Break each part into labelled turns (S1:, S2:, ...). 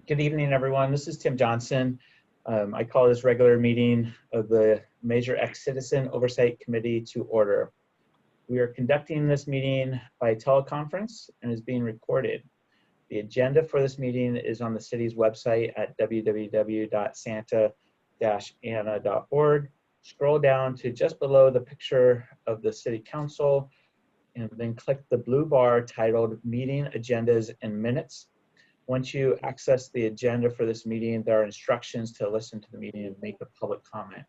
S1: Good evening, everyone. This is Tim Johnson. I call this regular meeting of the Measure X Citizen Oversight Committee to order. We are conducting this meeting by teleconference and is being recorded. The agenda for this meeting is on the city's website at www.santa-ana.org. Scroll down to just below the picture of the City Council and then click the blue bar titled Meeting Agendas and Minutes. Once you access the agenda for this meeting, there are instructions to listen to the meeting and make a public comment.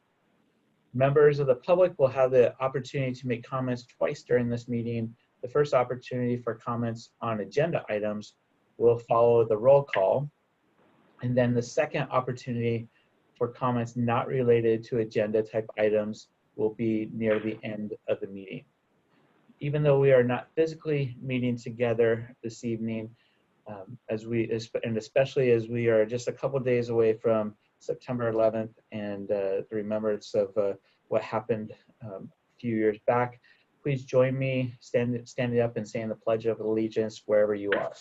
S1: Members of the public will have the opportunity to make comments twice during this meeting. The first opportunity for comments on agenda items will follow the roll call. And then the second opportunity for comments not related to agenda type items will be near the end of the meeting. Even though we are not physically meeting together this evening, especially as we are just a couple days away from September 11th and the remembrance of what happened a few years back, please join me standing up and saying the Pledge of Allegiance wherever you are.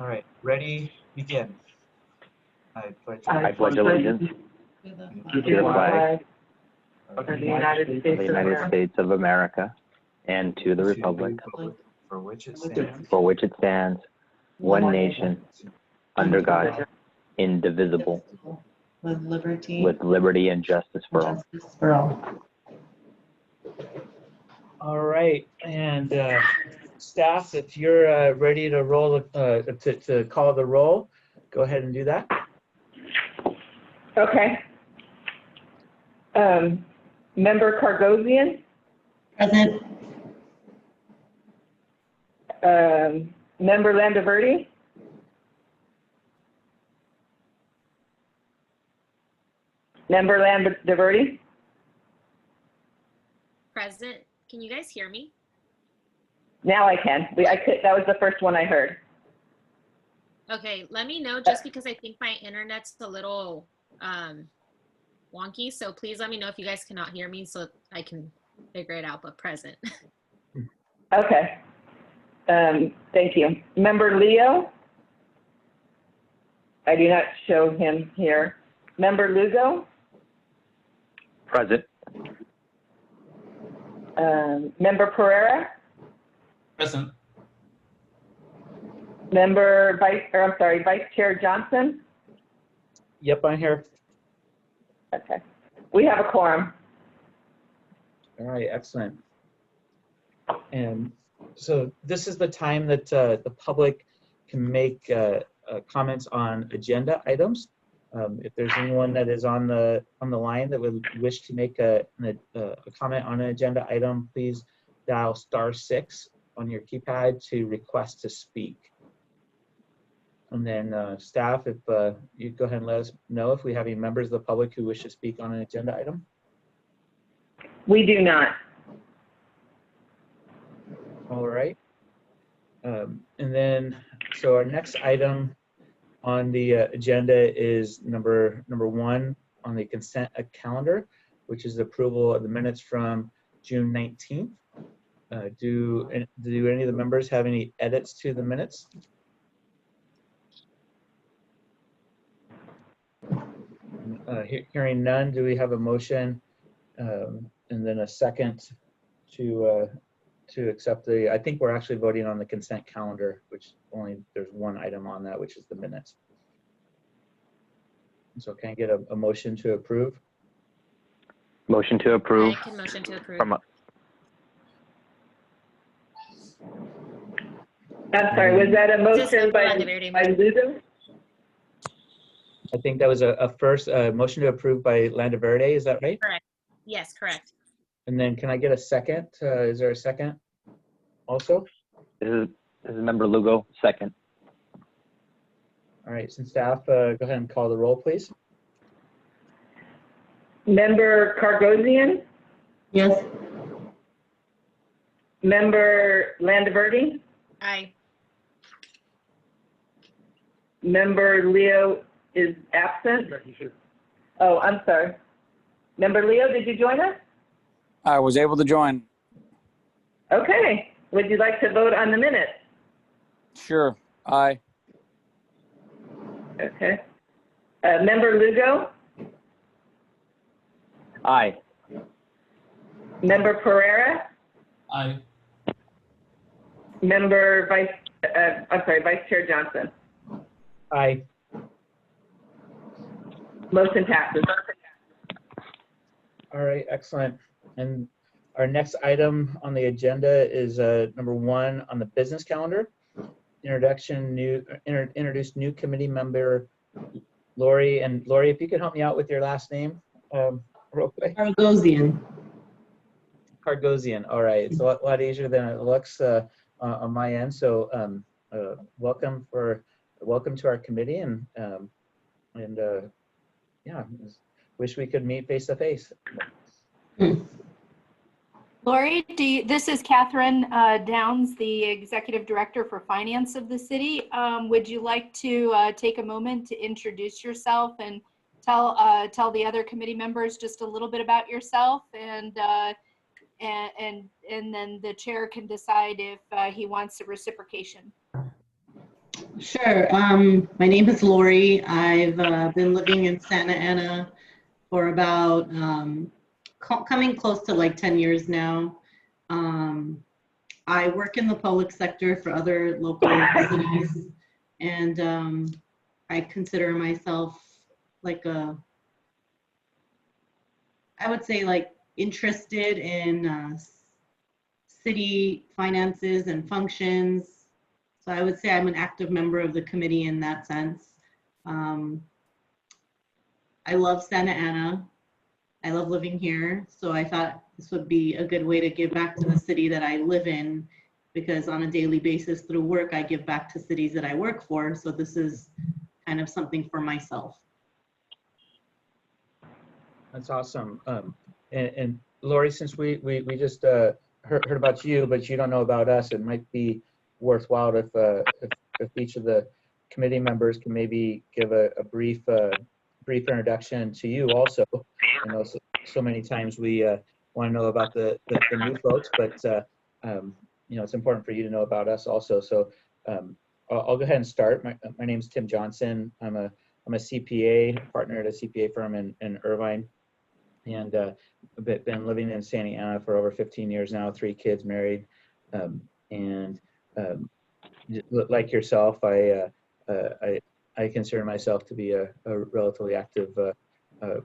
S1: All right, ready, begin. I pledge
S2: allegiance to the flag of the United States of America and to the republic
S1: for which it
S2: stands, one nation, under God, indivisible,
S3: with
S2: liberty and justice for all.
S1: All right, and staff, if you're ready to roll to call the roll, go ahead and do that.
S4: Okay. Member Cargosian.
S3: Present.
S4: Member Landaverde. Member Landaverde.
S5: Present. Can you guys hear me?
S4: Now I can. That was the first one I heard.
S5: Okay, let me know just because I think my internet's a little wonky. So please let me know if you guys cannot hear me so I can figure it out, but present.
S4: Okay. Thank you. Member Leo? I do not show him here. Member Lugo?
S2: Present.
S4: Member Pereira?
S6: Present.
S4: Member Vice Chair Johnson?
S1: Yep, I'm here.
S4: Okay. We have a quorum.
S1: All right, excellent. And so this is the time that the public can make comments on agenda items. If there's anyone that is on the line that would wish to make a comment on an agenda item, please dial *6 on your keypad to request to speak. And then staff, if you go ahead and let us know if we have any members of the public who wish to speak on an agenda item.
S4: We do not.
S1: All right. And then, so our next item on the agenda is number 1 on the consent calendar, which is approval of the minutes from June 19th. Do any of the members have any edits to the minutes? Hearing none, do we have a motion and then a second to accept the, I think we're actually voting on the consent calendar, which there's one item on that, which is the minutes. So can I get a motion to approve?
S2: Motion to approve.
S5: I can motion to approve.
S4: I'm sorry, was that a motion by Lugo?
S1: I think that was a first motion to approve by Landaverde, is that right?
S5: Correct. Yes, correct.
S1: And then can I get a second? Is there a second also?
S2: This is Member Lugo, second.
S1: All right, since staff, go ahead and call the roll, please.
S4: Member Cargosian?
S3: Yes.
S4: Member Landaverde?
S5: Aye.
S4: Member Leo is absent? Oh, I'm sorry. Member Leo, did you join us?
S6: I was able to join.
S4: Okay. Would you like to vote on the minutes?
S6: Sure. Aye.
S4: Okay. Member Lugo,
S2: Aye.
S4: Member Pereira,
S6: Aye.
S4: Member Vice Chair Johnson.
S1: Aye.
S4: Motion passes.
S1: All right, excellent. And our next item on the agenda is number 1 on the business calendar. Introduce new committee member Lori. And Lori, if you could help me out with your last name real quick.
S3: Argosian.
S1: Cargosian. All right, it's a lot easier than it looks on my end. So welcome to our committee, and yeah, wish we could meet face to face.
S7: Lori, this is Catherine Downs, the Executive Director for Finance of the city. Would you like to take a moment to introduce yourself and tell the other committee members just a little bit about yourself, and then the chair can decide if he wants a reciprocation.
S3: Sure. My name is Lori. I've been living in Santa Ana for about coming close to like 10 years now. I work in the public sector for other local cities, and I consider myself like I would say like interested in city finances and functions. So I would say I'm an active member of the committee in that sense. I love Santa Ana. I love living here. So I thought this would be a good way to give back to the city that I live in, because on a daily basis through work, I give back to cities that I work for. So this is kind of something for myself.
S1: That's awesome. And Lori, since we just heard about you, but you don't know about us, it might be worthwhile if each of the committee members can maybe give a brief introduction to you also. I know so many times we want to know about the new folks, but you know, it's important for you to know about us also. So I'll go ahead and start. My name is Tim Johnson. I'm a CPA, partner at a CPA firm in Irvine, and I've been living in Santa Ana for over 15 years now, 3 kids, married, and like yourself, I consider myself to be a relatively active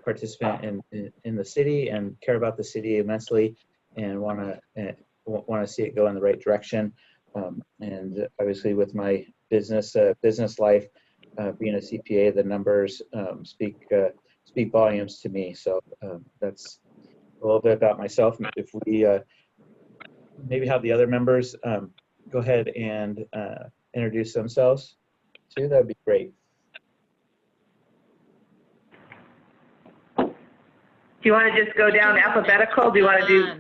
S1: participant in the city, and care about the city immensely, and want to see it go in the right direction. And obviously, with my business life, being a CPA, the numbers speak volumes to me. So that's a little bit about myself. If we maybe have the other members go ahead and introduce themselves too, that'd be great.
S4: Do you want to just go down alphabetical? Do you want to do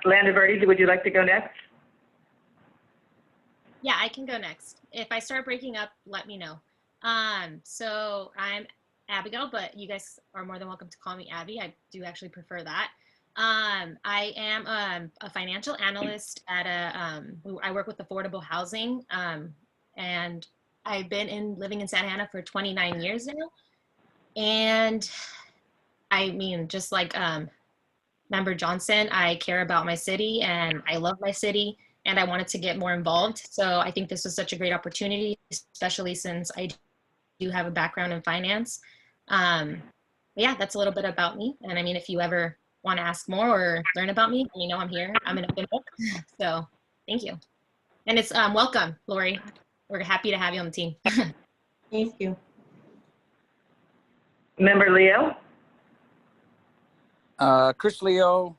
S4: Landaverdi, would you like to go next?
S5: Yeah, I can go next. If I start breaking up, let me know. So I'm Abigail, but you guys are more than welcome to call me Abby. I do actually prefer that. I am a financial analyst at I work with affordable housing, and I've been living in Santa Ana for 29 years now. And I mean, just like Member Johnson, I care about my city and I love my city, and I wanted to get more involved. So I think this was such a great opportunity, especially since I do have a background in finance. Yeah, that's a little bit about me. And I mean, if you ever want to ask more or learn about me, you know I'm here. I'm an open book. So thank you. And it's welcome, Lori. We're happy to have you on the team.
S3: Thank you.
S4: Member Leo?
S6: Chris Leo,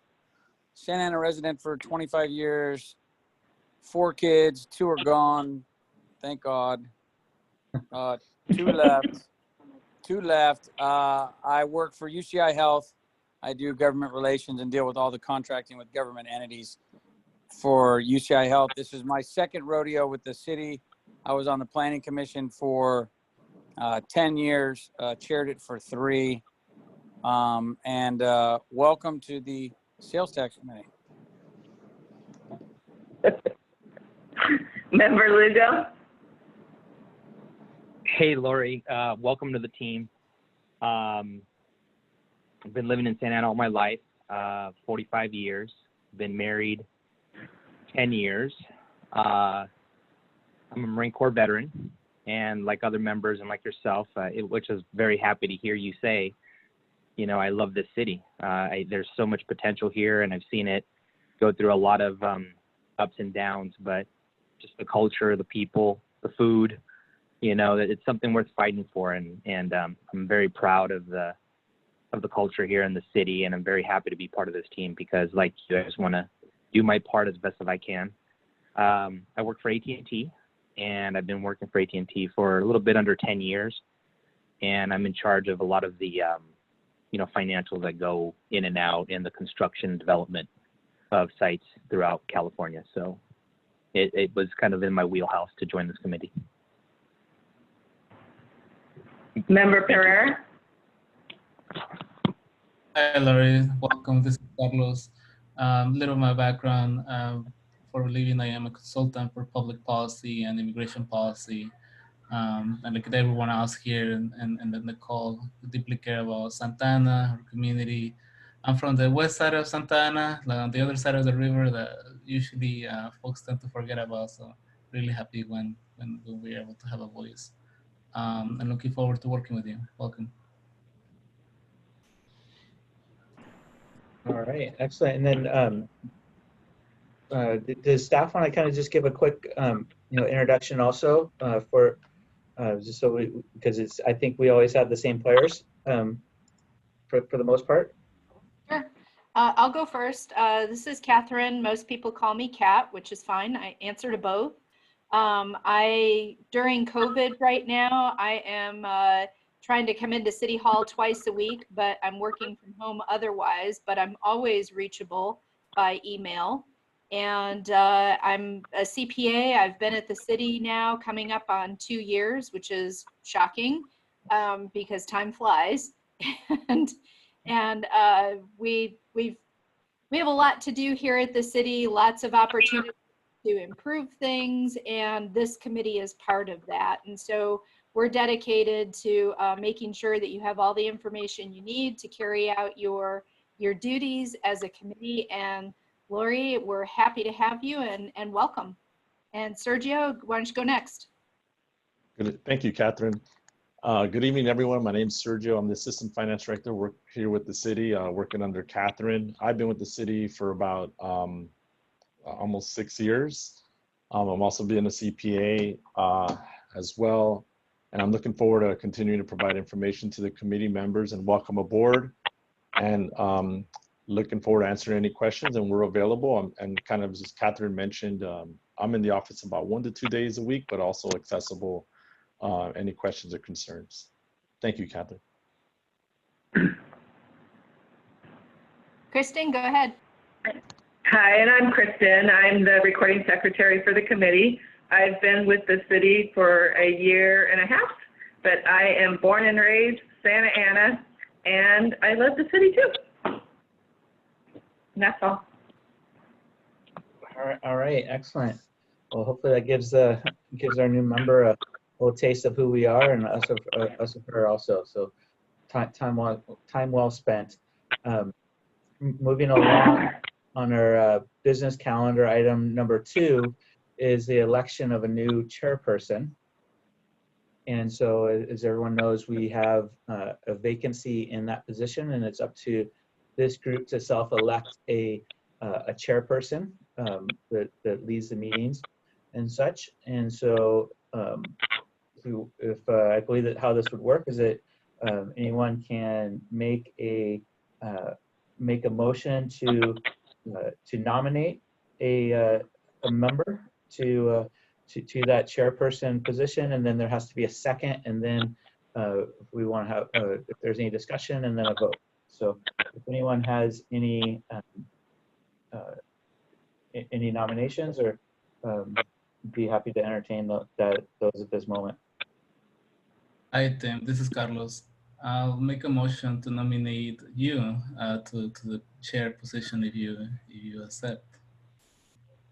S6: Santa Ana resident for 25 years, 4 kids, 2 are gone, thank God. 2 left. I work for UCI Health. I do government relations and deal with all the contracting with government entities for UCI Health. This is my 2nd rodeo with the city. I was on the planning commission for 10 years, chaired it for 3. And welcome to the sales tax committee.
S4: Member Lugo?
S2: Hey, Lori, welcome to the team. I've been living in Santa Ana all my life, 45 years, been married 10 years. I'm a Marine Corps veteran, and like other members and like yourself, which is very happy to hear you say, you know, I love this city. There's so much potential here, and I've seen it go through a lot of ups and downs, but just the culture, the people, the food, you know, that it's something worth fighting for. And I'm very proud of the culture here in the city, and I'm very happy to be part of this team because, like you, I just want to do my part as best as I can. I work for AT&T, and I've been working for AT&T for a little bit under 10 years, and I'm in charge of a lot of the, you know, financials that go in and out in the construction and development of sites throughout California. So it was kind of in my wheelhouse to join this committee.
S4: Member Pereira?
S8: Hi, Laurie. Welcome. This is Carlos. Little of my background. For a living, I am a consultant for public policy and immigration policy. And like everyone else here and the call, deeply care about Santa Ana, our community. I'm from the west side of Santa Ana, like on the other side of the river that usually folks tend to forget about. So really happy when we're able to have a voice. And looking forward to working with you. Welcome.
S1: All right, excellent. And then does staff want to kind of just give a quick, you know, introduction also for just so we, because it's, I think we always have the same players for the most part.
S7: Sure. I'll go first. This is Catherine. Most people call me Kat, which is fine. I answer to both. During COVID right now, I am trying to come into City Hall twice a week, but I'm working from home otherwise, but I'm always reachable by email. And I'm a CPA. I've been at the city now coming up on 2 years, which is shocking because time flies. and we have a lot to do here at the city, lots of opportunities to improve things, and this committee is part of that. And so we're dedicated to making sure that you have all the information you need to carry out your duties as a committee. And Lori, we're happy to have you and welcome. And Sergio, why don't you go next?
S9: Good. Thank you, Catherine. Good evening, everyone. My name is Sergio. I'm the Assistant Finance Director. Work here with the city, working under Catherine. I've been with the city for about almost 6 years. I'm also being a CPA as well. And I'm looking forward to continuing to provide information to the committee members and welcome aboard. And looking forward to answering any questions, and we're available. And kind of as Catherine mentioned, I'm in the office about 1 to 2 days a week, but also accessible any questions or concerns. Thank you, Catherine.
S7: Kristen, go ahead.
S4: Hi, and I'm Kristen. I'm the recording secretary for the committee. I've been with the city for 1.5 years, but I am born and raised Santa Ana, and I love the city too. And that's all.
S1: All right, excellent. Well, hopefully that gives our new member a little taste of who we are, and us of her also. So time well spent. Moving along on our business calendar, item number 2 is the election of a new chairperson. And so, as everyone knows, we have a vacancy in that position, and it's up to this group to self-elect a chairperson that leads the meetings and such. And so, if I believe that how this would work is that anyone can make a motion to nominate a member to that chairperson position, and then there has to be a second, and then if we want to have if there's any discussion, and then a vote. So if anyone has any nominations, or be happy to entertain those at this moment.
S8: Hi, Tim. This is Carlos. I'll make a motion to nominate you to the chair position if you accept.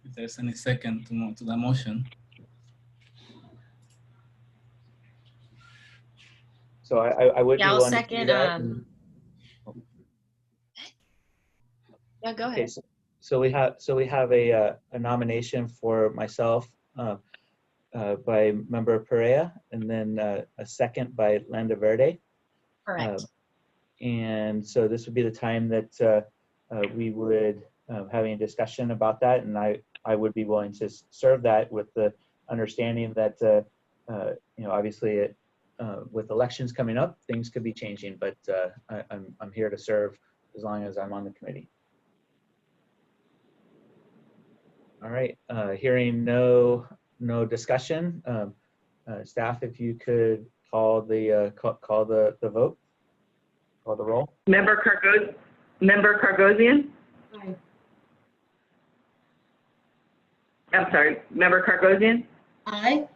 S8: If there's any second to that motion.
S1: So I would
S5: Yeah,
S1: be
S5: I'll
S1: willing to do
S5: second.
S1: that.
S5: Yeah, go
S1: Okay,
S5: ahead.
S1: so we have a nomination for myself by Member Perea, and then a second by Landaverde.
S5: Correct.
S1: And so this would be the time that we would having a discussion about that, and I would be willing to serve that with the understanding that obviously with elections coming up, things could be changing, but I'm here to serve as long as I'm on the committee. All right, hearing no discussion, staff, if you could call the vote, call the roll.
S4: Member Cargosian?
S3: Aye.
S4: I'm sorry, Member Cargosian?
S3: Aye.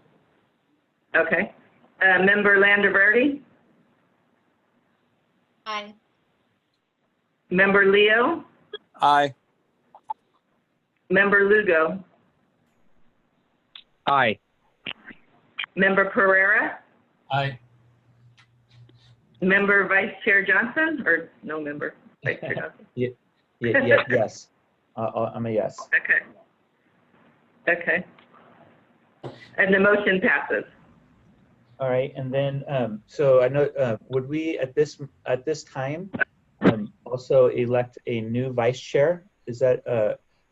S4: Okay. Member Landaverde?
S5: Aye.
S4: Member Leo?
S6: Aye.
S4: Member Lugo?
S2: Aye.
S4: Member Pereira?
S8: Aye.
S4: Member Vice Chair Johnson, or no member Vice Chair Johnson?
S1: Yes, I'm a yes.
S4: Okay. And the motion passes.
S1: All right, and then so I know would we at this time also elect a new vice chair? Is that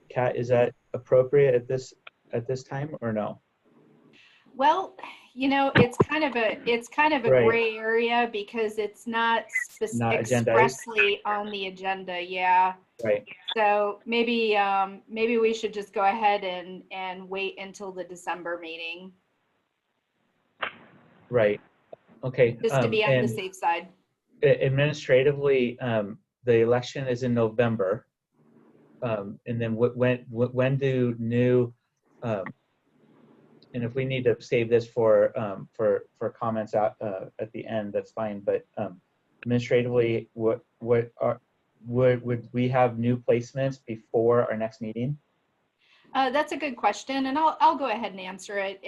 S1: Kat? Is that appropriate at this time or no?
S7: Well, it's kind of a
S1: Right.
S7: gray area because it's not
S1: Not agendized.
S7: expressly on the agenda. Yeah.
S1: Right.
S7: So maybe we should just go ahead and wait until the December meeting,
S1: Right. Okay.
S7: just to be on the
S1: and
S7: safe side.
S1: administratively, the election is in November, and then when do new and if we need to save this for comments out at the end, that's fine. But administratively, would we have new placements before our next meeting?
S7: That's a good question, and I'll go ahead and answer it.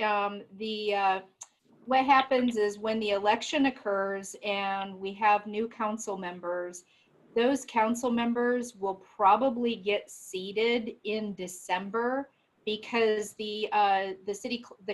S7: What happens is when the election occurs and we have new council members, those council members will probably get seated in December, because the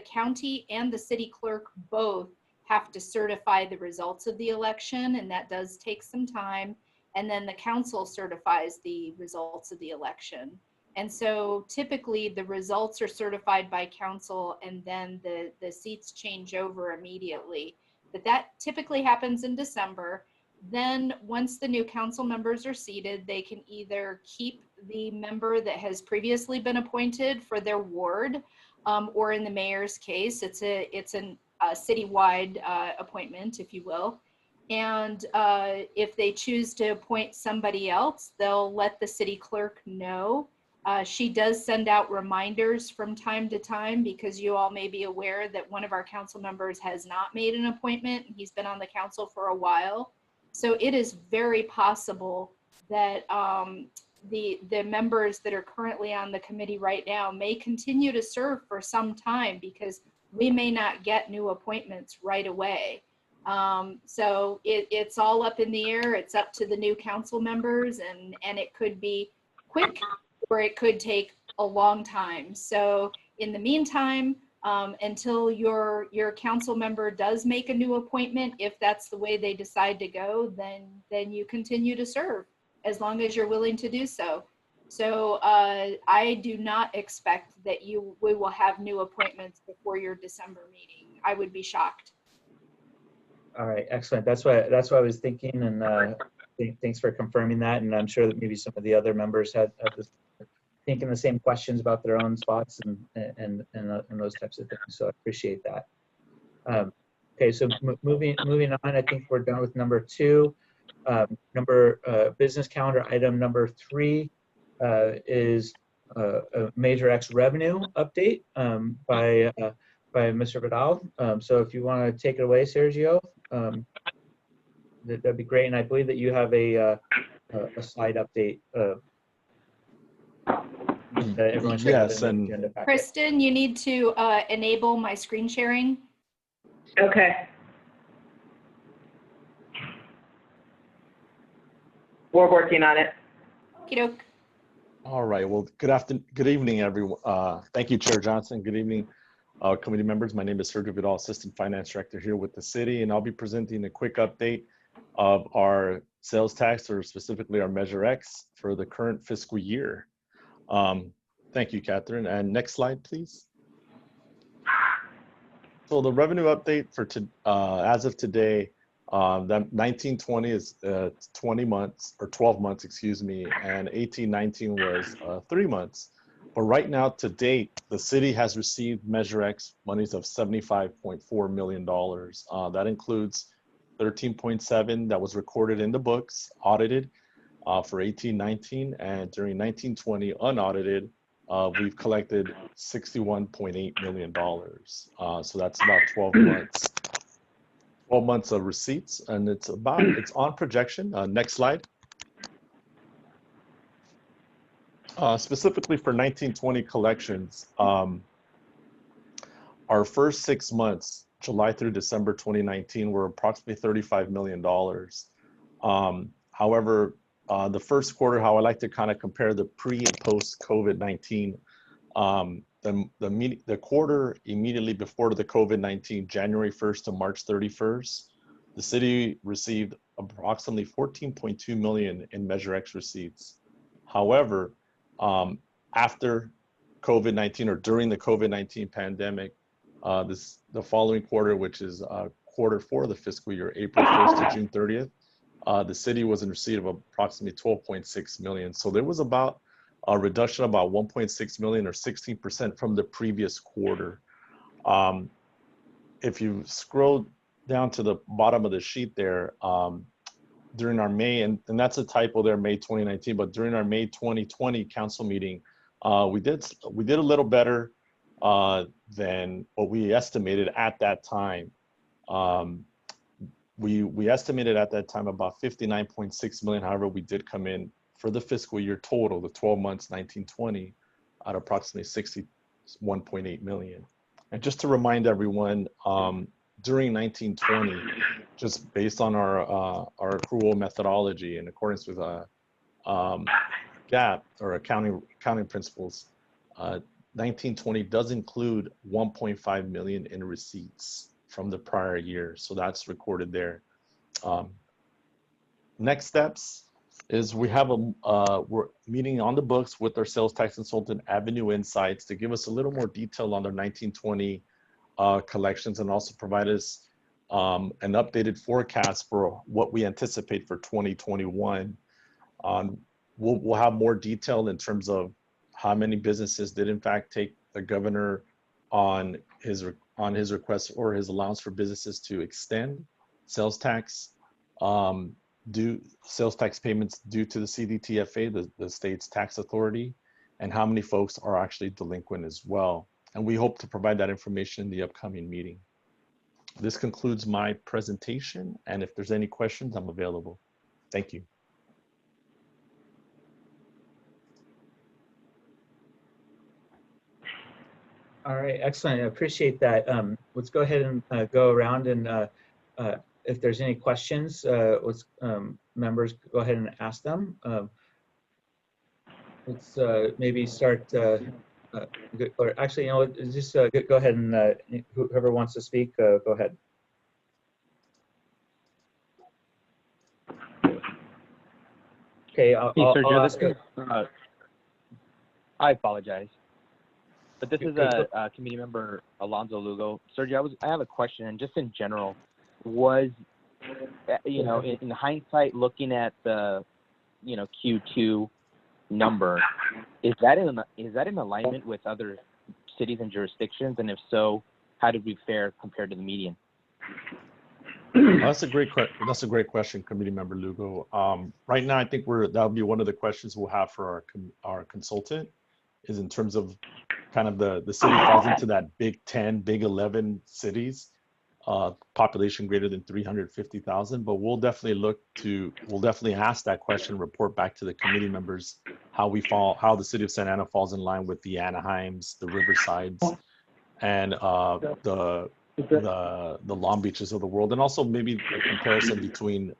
S7: county and the city clerk both have to certify the results of the election, and that does take some time. And then the council certifies the results of the election. And so typically the results are certified by council, and then the seats change over immediately. But that typically happens in December. Then once the new council members are seated, they can either keep the member that has previously been appointed for their ward, or in the mayor's case, it's a citywide appointment, if you will. And if they choose to appoint somebody else, they'll let the city clerk know. She does send out reminders from time to time, because you all may be aware that one of our council members has not made an appointment. He's been on the council for a while. So it is very possible that the members that are currently on the committee right now may continue to serve for some time, because we may not get new appointments right away. So it's all up in the air. It's up to the new council members, and it could be quick or it could take a long time. So in the meantime, until your council member does make a new appointment, if that's the way they decide to go, then you continue to serve as long as you're willing to do so. So I do not expect that we will have new appointments before your December meeting. I would be shocked.
S1: All right, excellent. That's what I was thinking, and thanks for confirming that. And I'm sure that maybe some of the other members had this, thinking the same questions about their own spots and those types of things. So I appreciate that. Okay, so moving on, I think we're done with number 2. Business calendar item number 3 is a Major X revenue update by Mr. Vidal. So if you want to take it away, Sergio, that'd be great. And I believe that you have a slide update. Everyone should have
S9: Yes,
S1: an
S9: and
S1: agenda packet.
S7: Kristen, you need to enable my screen sharing.
S4: Okay. We're working on it.
S7: Okey-doke.
S9: All right. Well, good evening, everyone. Thank you, Chair Johnson. Good evening, committee members. My name is Sergio Vidal, Assistant Finance Director here with the city, and I'll be presenting a quick update of our sales tax, or specifically our Measure X, for the current fiscal year. Thank you, Catherine. And next slide, please. So the revenue update for as of today, that 1920 is 20 months or 12 months, excuse me, and 1819 was 3 months. But right now, to date, the city has received Measure X monies of $75.4 million. That includes 13.7 that was recorded in the books, audited for 1819, and during 1920, unaudited, we've collected $61.8 million. So that's about 12 months. 12 months of receipts, and it's on projection. Next slide. Specifically for 1920 collections, our first 6 months, July through December 2019, were approximately $35 million. However, the first quarter, how I like to kind of compare the pre and post COVID-19, the quarter immediately before the COVID-19, January 1st to March 31st, the city received approximately $14.2 million in Measure X receipts. However, after COVID-19, or during the COVID-19 pandemic, the following quarter, which is quarter 4 of the fiscal year, April 1st to June 30th, the city was in receipt of approximately $12.6 million. So there was about a reduction of about 1.6 million, or 16% from the previous quarter. If you scroll down to the bottom of the sheet there, during our May, and that's a typo there, May 2019, but during our May 2020 council meeting, we did a little better than what we estimated at that time. We estimated at that time about 59.6 million. However, we did come in for the fiscal year total, the 12 months, 1920, at approximately 61.8 million. And just to remind everyone, during 1920, just based on our accrual methodology in accordance with GAAP, or accounting principles, 1920 does include 1.5 million in receipts from the prior year. So that's recorded there. Next steps is we're meeting on the books with our sales tax consultant, Avenue Insights, to give us a little more detail on their 1920 collections, and also provide us an updated forecast for what we anticipate for 2021. We'll have more detail in terms of how many businesses did in fact take the governor on his request or his allowance for businesses to extend sales tax payments due to the CDTFA, the state's tax authority, and how many folks are actually delinquent as well. And we hope to provide that information in the upcoming meeting. This concludes my presentation, and if there's any questions, I'm available. Thank you.
S1: All right, excellent. I appreciate that. Let's go ahead and go around, and if there's any questions, let's members go ahead and ask them. Let's maybe start, or actually, you know, just go ahead and whoever wants to speak, go ahead. Okay,
S2: Sergio,
S1: ask it.
S2: I apologize, but this is a committee member, Alonzo Lugo. Sergio, I have a question, and just in general, was, you know, in hindsight, looking at the, you know, Q2 number, is that in alignment with other cities and jurisdictions? And if so, how did we fare compared to the median?
S9: That's a great question, committee member Lugo. Right now, I think that'll be one of the questions we'll have for our consultant, is in terms of kind of the city falls into that big 10, big 11 cities, population greater than 350,000. But we'll definitely ask that question, report back to the committee members how the city of Santa Ana falls in line with the Anaheims, the Riversides, and the Long Beaches of the world, and also maybe a comparison between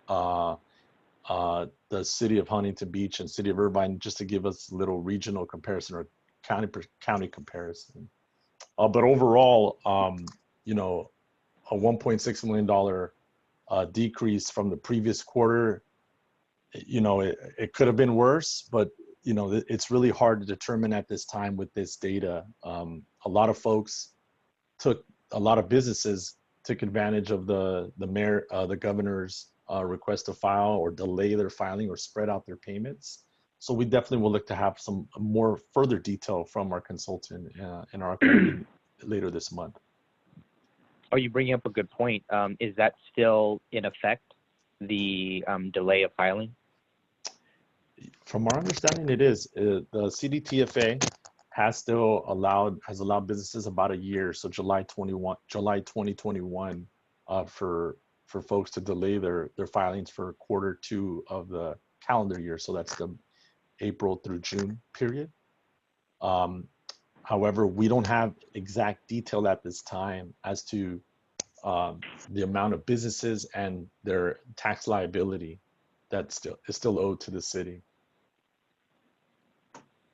S9: the city of Huntington Beach and city of Irvine, just to give us a little regional comparison or county comparison. But overall, you know, a $1.6 million decrease from the previous quarter, you know, it could have been worse, but you know, it's really hard to determine at this time with this data. A lot of folks a lot of businesses took advantage of the governor's request to file or delay their filing or spread out their payments. So we definitely will look to have some more further detail from our consultant in our committee later this month.
S2: Oh, you bring up a good point. Is that still in effect, the delay of filing?
S9: From our understanding, it is. The CDTFA has allowed businesses about a year, so July 2021, for folks to delay their filings for Q2 of the calendar year. So that's the April through June period. However, we don't have exact detail at this time as to the amount of businesses and their tax liability that is still owed to the city.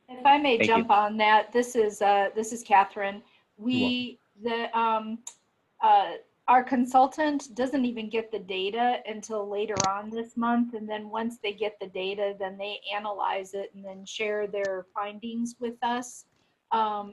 S7: If I may
S2: Thank
S7: jump on that, this is Catherine. Our consultant doesn't even get the data until later on this month, and then once they get the data, then they analyze it and then share their findings with us.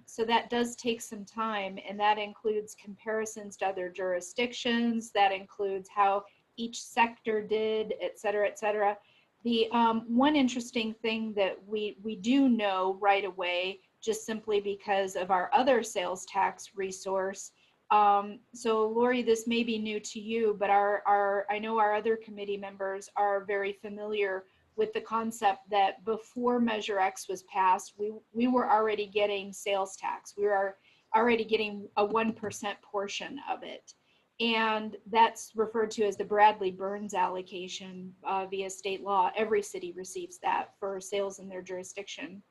S7: So that does take some time, and that includes comparisons to other jurisdictions. That includes how each sector did, et cetera, et cetera. The one interesting thing that we do know right away, just simply because of our other sales tax resource. So Lori, this may be new to you, but I know our other committee members are very familiar with the concept that before Measure X was passed, we were already getting sales tax. We were already getting a 1% portion of it. And that's referred to as the Bradley-Burns allocation via state law. Every city receives that for sales in their jurisdiction.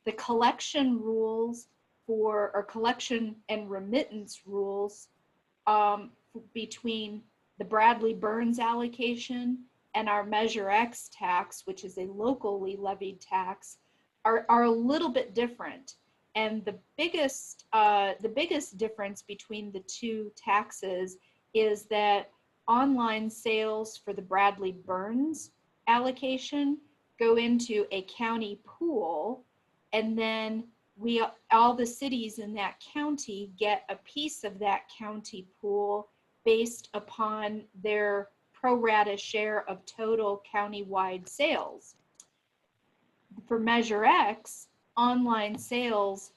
S7: The collection rules or collection and remittance rules between the Bradley-Burns allocation and our Measure X tax, which is a locally levied tax, are a little bit different. And the biggest difference between the two taxes is that online sales for the Bradley-Burns allocation go into a county pool, and then all the cities in that county get a piece of that county pool based upon their pro rata share of total countywide sales. For Measure X, online sales,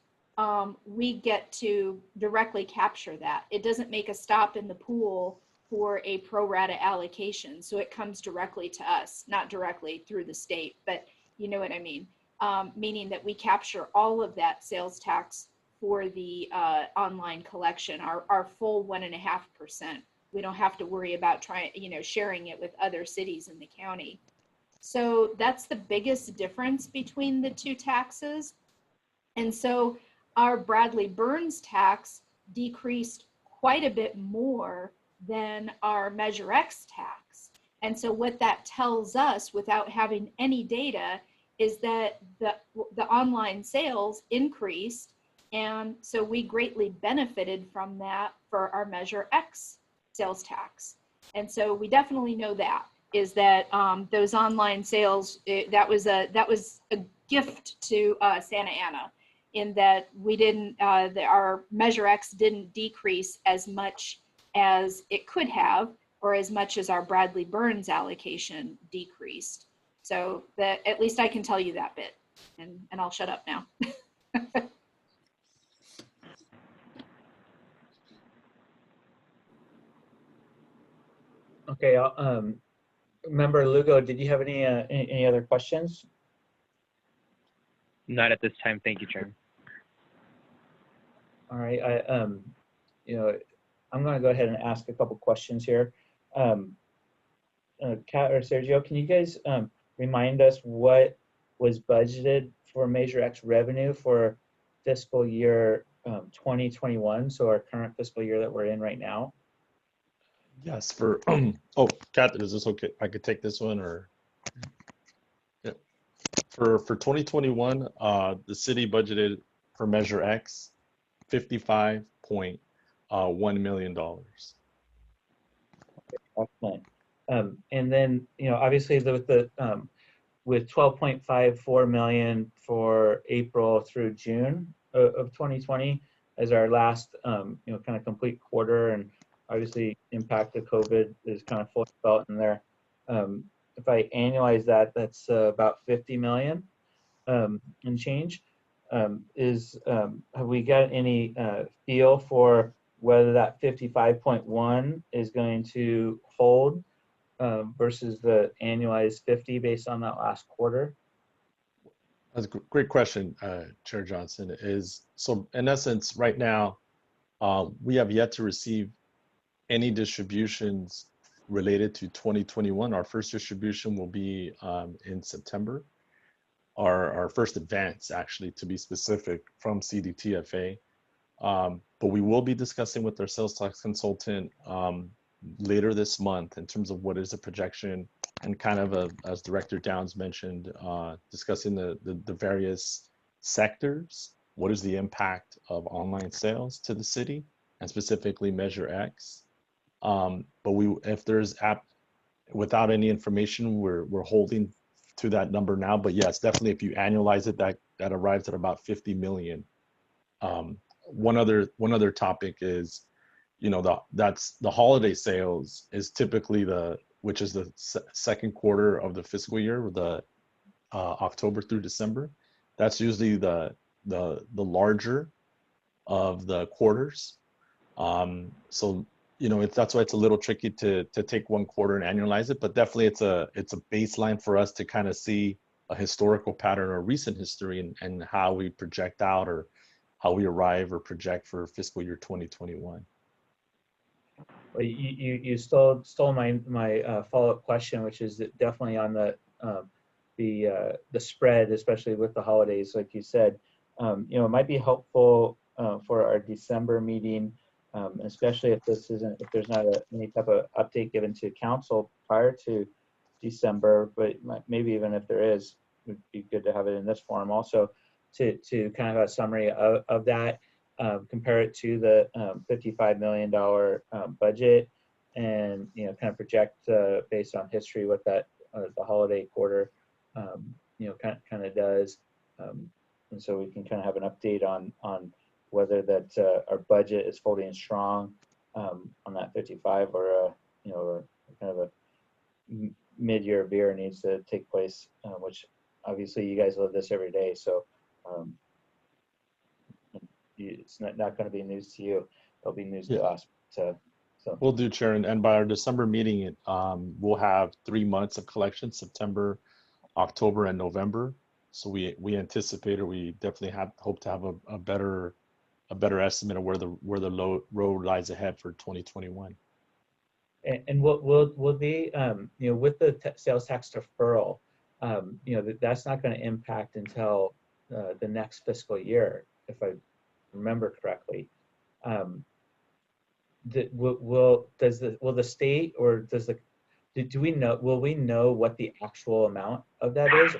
S7: we get to directly capture that. It doesn't make a stop in the pool for a pro rata allocation. So it comes directly to us, not directly through the state, but you know what I mean? Meaning that we capture all of that sales tax for the online collection, our full 1.5%. We don't have to worry about sharing it with other cities in the county. So that's the biggest difference between the two taxes. And so our Bradley-Burns tax decreased quite a bit more than our Measure X tax. And so what that tells us, without having any data, is that the online sales increased. And so we greatly benefited from that for our Measure X sales tax. And so we definitely know that is that those online sales, that was a gift to Santa Ana, in that we didn't, our Measure X didn't decrease as much as it could have, or as much as our Bradley-Burns allocation decreased. So that at least I can tell you that bit, and I'll shut up now.
S1: Okay, Member Lugo, did you have any other questions?
S2: Not at this time. Thank you, Chairman.
S1: All right, I'm going to go ahead and ask a couple questions here. Kat or Sergio, can you guys remind us what was budgeted for Measure X revenue for fiscal year 2021, so our current fiscal year that we're in right now?
S9: Yes, for, oh, Kat, is this okay? I could take this one, or? For 2021, the city budgeted for Measure X $55.1 million.
S1: Excellent. And then, obviously with 12.54 million for April through June of 2020 as our last, kind of complete quarter, and obviously impact of COVID is kind of fully felt in there. If I annualize that, that's about 50 million and change. Have we got any feel for whether that 55.1 is going to hold versus the annualized 50 based on that last quarter?
S9: That's a great question, Chair Johnson. So in essence, right now, we have yet to receive any distributions related to 2021. Our first distribution will be in September. Our first advance, actually, to be specific, from CDTFA. But we will be discussing with our sales tax consultant later this month in terms of what is the projection, and kind of, as Director Downs mentioned, discussing the various sectors. What is the impact of online sales to the city, and specifically Measure X? But if there's without any information, we're holding to that number now. But yes, definitely, if you annualize it, that arrives at about 50 million. One other topic is, that's the holiday sales is typically which is the second quarter of the fiscal year, the October through December. That's usually the larger of the quarters. So that's why it's a little tricky to take one quarter and annualize it. But definitely, it's a baseline for us to kind of see a historical pattern or recent history, and how we project out, or how we arrive or project for fiscal year 2021.
S1: Well, you stole my follow-up question, which is definitely on the spread, especially with the holidays, like you said. It might be helpful for our December meeting, especially if there's not any type of update given to council prior to December, but maybe even if there is, it would be good to have it in this forum also, to kind of have a summary of that, compare it to the $55 million budget, and kind of project based on history what that the holiday quarter kind of does, and so we can kind of have an update on whether that our budget is holding strong on that 55, or or kind of a mid-year veer needs to take place, which obviously you guys live this every day, so it's not going to be news to you. It'll be news to us. So
S9: we'll do, Chair, and by our December meeting, we'll have 3 months of collection: September, October, and November. So we anticipate, or we definitely hope to have a better estimate of where the road lies ahead for 2021.
S1: And will be with the sales tax deferral, that's not going to impact until the next fiscal year, if I remember correctly. Will the state, or do we know? Will we know what the actual amount of that is,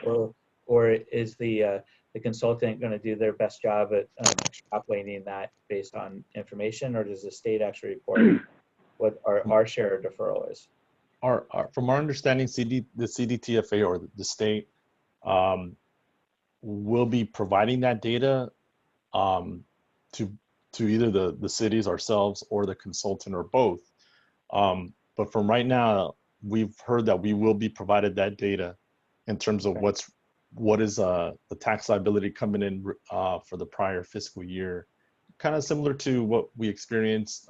S1: or is the consultant going to do their best job at extrapolating that based on information, or does the state actually report what our share of deferral is?
S9: From our understanding, the CDTFA, or the state, will be providing that data to either the cities, ourselves, or the consultant, or both. But from right now, we've heard that we will be provided that data in terms of what is the tax liability coming in for the prior fiscal year, kind of similar to what we experienced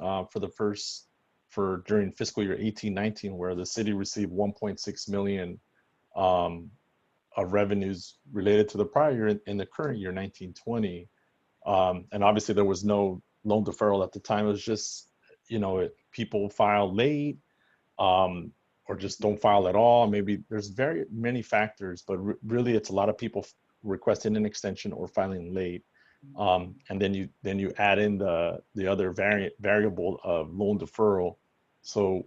S9: during fiscal year 18-19, where the city received 1.6 million of revenues related to the prior year in the current year, 19-20. And obviously there was no loan deferral at the time. It was just, people file late, or just don't file at all. Maybe there's very many factors, but really it's a lot of people requesting an extension or filing late. And then you add in the other variable of loan deferral. So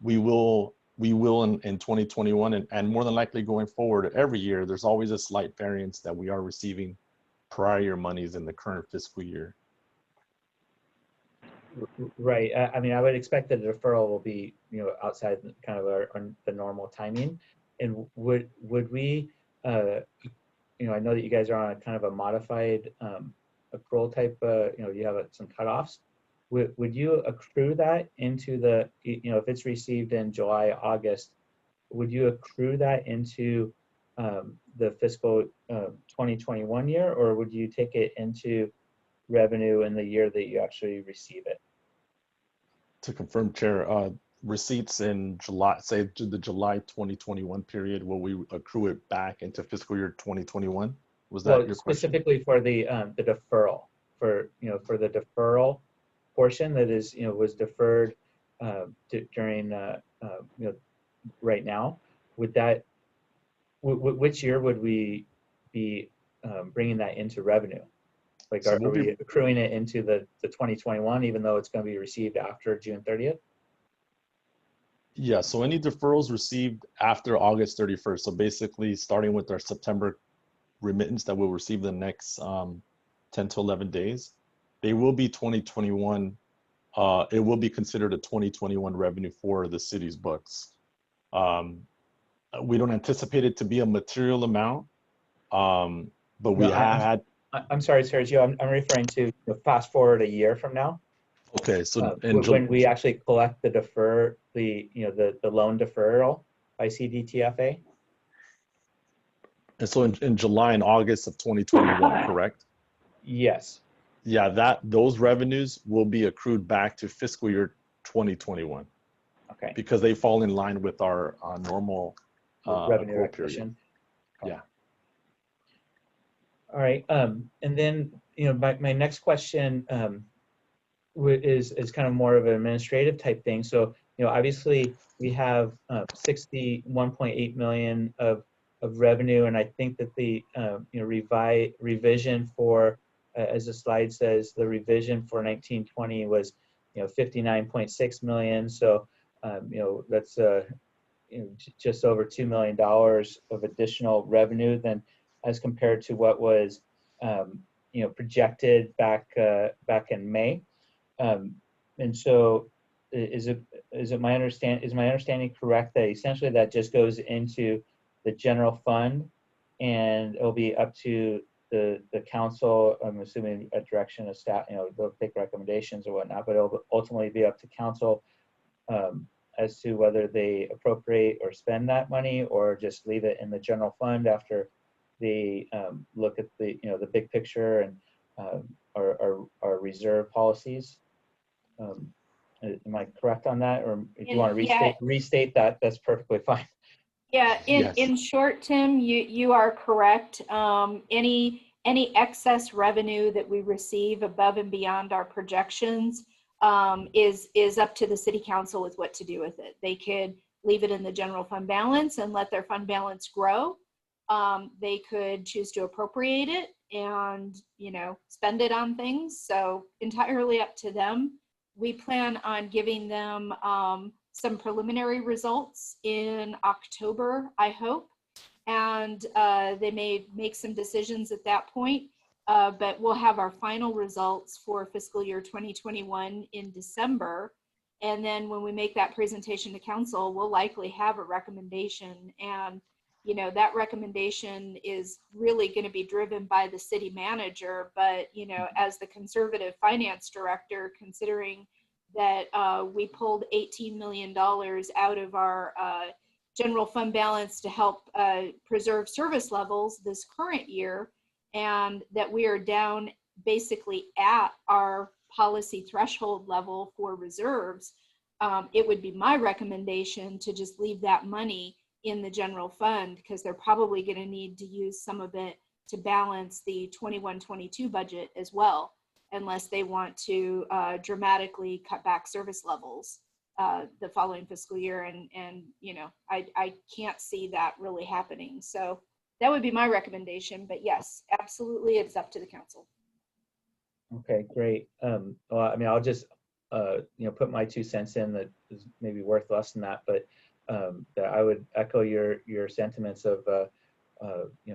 S9: we will we will in 2021 and more than likely going forward every year, there's always a slight variance that we are receiving prior year monies in the current fiscal year.
S1: Right. I mean, I would expect that the deferral will be, outside kind of the normal timing. And would we, I know that you guys are on a kind of a modified accrual type, you have some cutoffs. Would you accrue that into the, if it's received in July, August, would you accrue that into the fiscal 2021 year, or would you take it into revenue in the year that you actually receive it?
S9: To confirm, Chair, receipts in July, say to the July 2021 period, will we accrue it back into fiscal year 2021? Was that your question?
S1: Specifically for the deferral, for the deferral portion that is, was deferred during, right now, would that, which year would we be bringing that into revenue? Like,
S9: So
S1: are we accruing it into the 2021, even though it's going to be received after June 30th?
S9: Yeah, so any deferrals received after August 31st, so basically starting with our September remittance that we'll receive the next 10 to 11 days, they will be 2021. It will be considered a 2021 revenue for the city's books. We don't anticipate it to be a material amount, but we had.
S1: I'm sorry, Sergio, I'm referring to the fast forward a year from now.
S9: Okay, so
S1: when we actually collect the the loan deferral by CDTFA.
S9: And so in July and August of 2021, correct?
S1: Yes.
S9: Yeah, those revenues will be accrued back to fiscal year 2021.
S1: Okay.
S9: Because they fall in line with our normal
S1: revenue
S9: accrual
S1: recognition.
S9: period. Yeah.
S1: All right. And then, my next question is kind of more of an administrative type thing. So, obviously we have 61.8 million of revenue, and I think that the revision for, as the slide says, the revision for 1920 was 59.6 million. So that's just over $2 million of additional revenue than as compared to what was projected back in May. And so is my understanding correct that essentially that just goes into the general fund, and it'll be up to the council, I'm assuming at direction of staff, they'll take recommendations or whatnot, but it'll ultimately be up to council as to whether they appropriate or spend that money, or just leave it in the general fund after they look at the the big picture and our reserve policies. Am I correct on that, or if you want to restate that, that's perfectly fine.
S7: Yeah, in short, Tim, you are correct. Any excess revenue that we receive above and beyond our projections is up to the city council with what to do with it. They could leave it in the general fund balance and let their fund balance grow. They could choose to appropriate it and spend it on things. So entirely up to them. We plan on giving them some preliminary results in October, I hope, and they may make some decisions at that point, but we'll have our final results for fiscal year 2021 in December. And then when we make that presentation to council, we'll likely have a recommendation, and that recommendation is really going to be driven by the city manager. But as the conservative finance director, considering that we pulled $18 million out of our general fund balance to help preserve service levels this current year, and that we are down basically at our policy threshold level for reserves, it would be my recommendation to just leave that money in the general fund, because they're probably going to need to use some of it to balance the 21-22 budget as well, unless they want to dramatically cut back service levels the following fiscal year. And I can't see that really happening. So that would be my recommendation. But yes, absolutely, it's up to the council.
S1: Okay, great. Well, I mean, I'll just put my 2 cents in that is maybe worth less than that, but that I would echo your sentiments of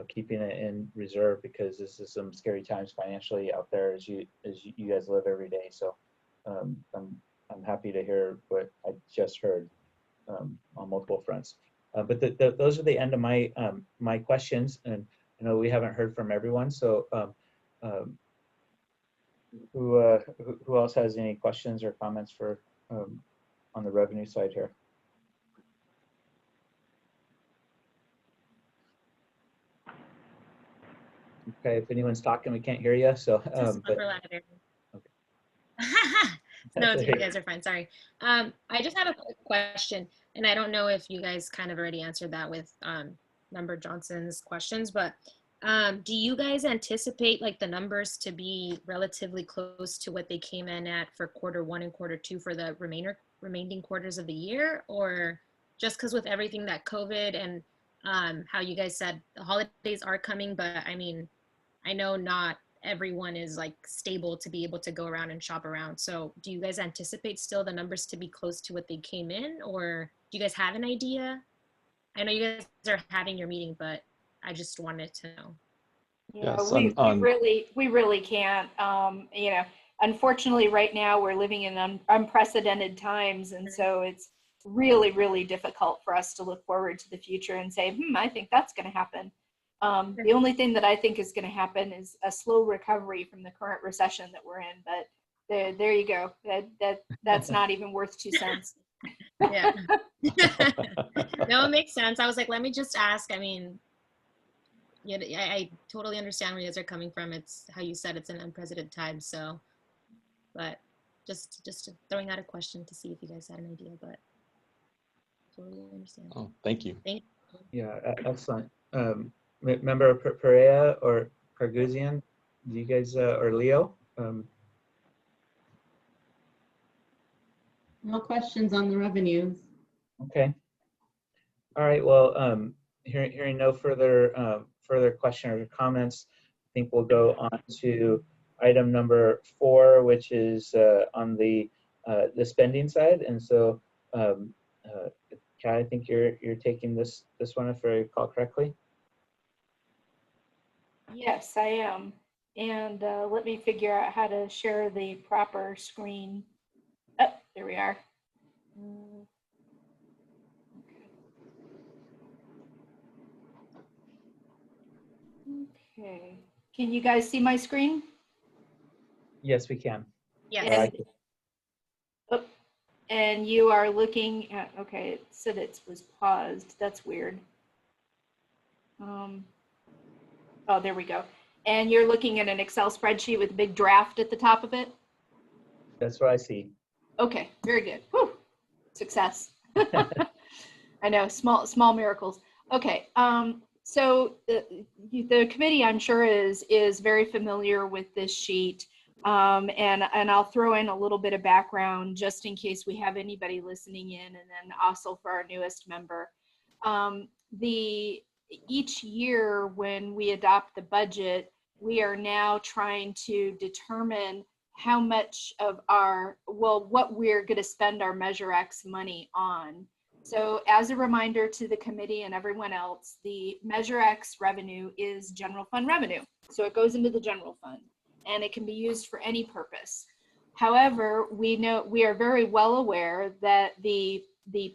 S1: keeping it in reserve, because this is some scary times financially out there as you guys live every day. So I'm happy to hear what I just heard on multiple fronts. But those are the end of my my questions, and I know we haven't heard from everyone. So who else has any questions or comments for on the revenue side here? Okay, if anyone's talking, we can't hear you. So, but, okay.
S5: No, you guys are fine. Sorry. I just have a quick question, and I don't know if you guys kind of already answered that with Member Johnson's questions, but do you guys anticipate like the numbers to be relatively close to what they came in at for Q1 and Q2 for the remaining quarters of the year, or just because with everything that COVID and how you guys said the holidays are coming, but I mean, I know not everyone is like stable to be able to go around and shop around. So do you guys anticipate still the numbers to be close to what they came in, or do you guys have an idea? I know you guys are having your meeting, but I just wanted to know.
S7: Yeah,
S9: Yes,
S7: we really can't. Unfortunately, right now we're living in unprecedented times, and so it's really, really difficult for us to look forward to the future and say, I think that's going to happen. The only thing that I think is going to happen is a slow recovery from the current recession that we're in. But there you go. That's not even worth 2 cents.
S5: Yeah. No, it makes sense. I was like, let me just ask. I mean, yeah, I totally understand where you guys are coming from. It's how you said it's an unprecedented time. So, but just throwing out a question to see if you guys had an idea, but totally understand.
S9: Oh, thank you.
S1: Yeah, excellent. Member Perea or Carguzian, do you guys or Leo?
S3: No questions on the revenues.
S1: Okay. All right. Well, hearing no further further questions or comments, I think we'll go on to item number 4, which is on the spending side. And so, Kat, I think you're taking this one, if I recall correctly.
S7: Yes, I am. And let me figure out how to share the proper screen. Oh, there we are. Okay. Can you guys see my screen?
S1: Yes, we can.
S5: Yes.
S7: And you are looking at, okay, it said it was paused. That's weird. Oh, there we go. And you're looking at an Excel spreadsheet with a big draft at the top of it?
S1: That's what I see.
S7: Okay, very good. Whew. Success. I know, small miracles. Okay, so the committee, I'm sure, is very familiar with this sheet. And I'll throw in a little bit of background just in case we have anybody listening in, and then also for our newest member. Each year when we adopt the budget, we are now trying to determine how much of what we're going to spend our Measure X money on. So as a reminder to the committee and everyone else, the Measure X revenue is general fund revenue. So it goes into the general fund and it can be used for any purpose. However, we are very well aware that the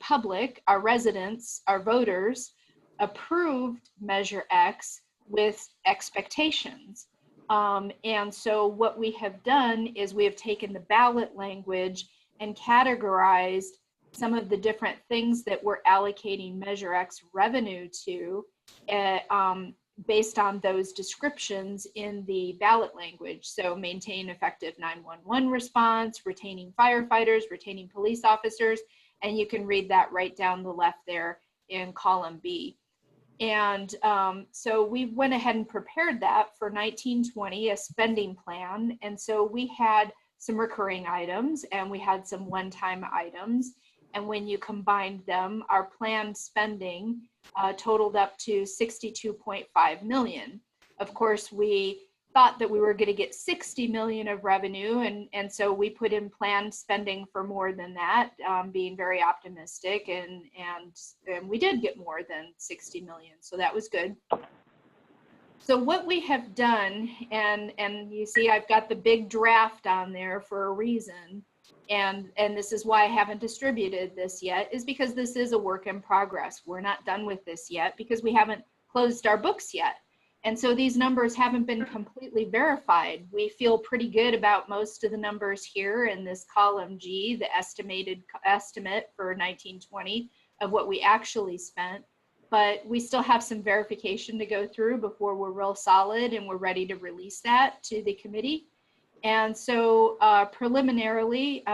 S7: public, our residents, our voters, approved Measure X with expectations. And so what we have done is we have taken the ballot language and categorized some of the different things that we're allocating Measure X revenue to based on those descriptions in the ballot language. So maintain effective 911 response, retaining firefighters, retaining police officers, and you can read that right down the left there in column B. And so we went ahead and prepared that for 1920, a spending plan. And so we had some recurring items and we had some one-time items. And when you combined them, our planned spending totaled up to $62.5 million. Of course, we thought that we were going to get 60 million of revenue, and so we put in planned spending for more than that, being very optimistic, and we did get more than 60 million, so that was good. So what we have done, and you see I've got the big draft on there for a reason, and this is why I haven't distributed this yet, is because this is a work in progress. We're not done with this yet because we haven't closed our books yet. And so these numbers haven't been completely verified. We feel pretty good about most of the numbers here in this column G, the estimated estimate for 1920 of what we actually spent. But we still have some verification to go through before we're real solid and we're ready to release that to the committee. And so preliminarily,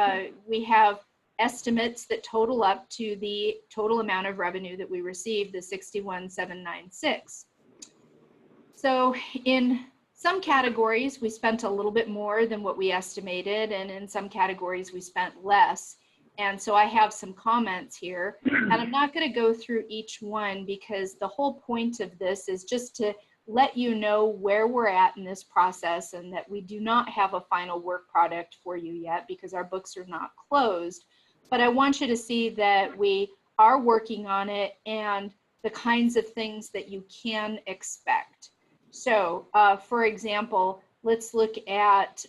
S7: we have estimates that total up to the total amount of revenue that we received, the 61,796. So in some categories, we spent a little bit more than what we estimated, and in some categories, we spent less. And so I have some comments here, and I'm not going to go through each one because the whole point of this is just to let you know where we're at in this process and that we do not have a final work product for you yet because our books are not closed. But I want you to see that we are working on it and the kinds of things that you can expect. So, for example, let's look at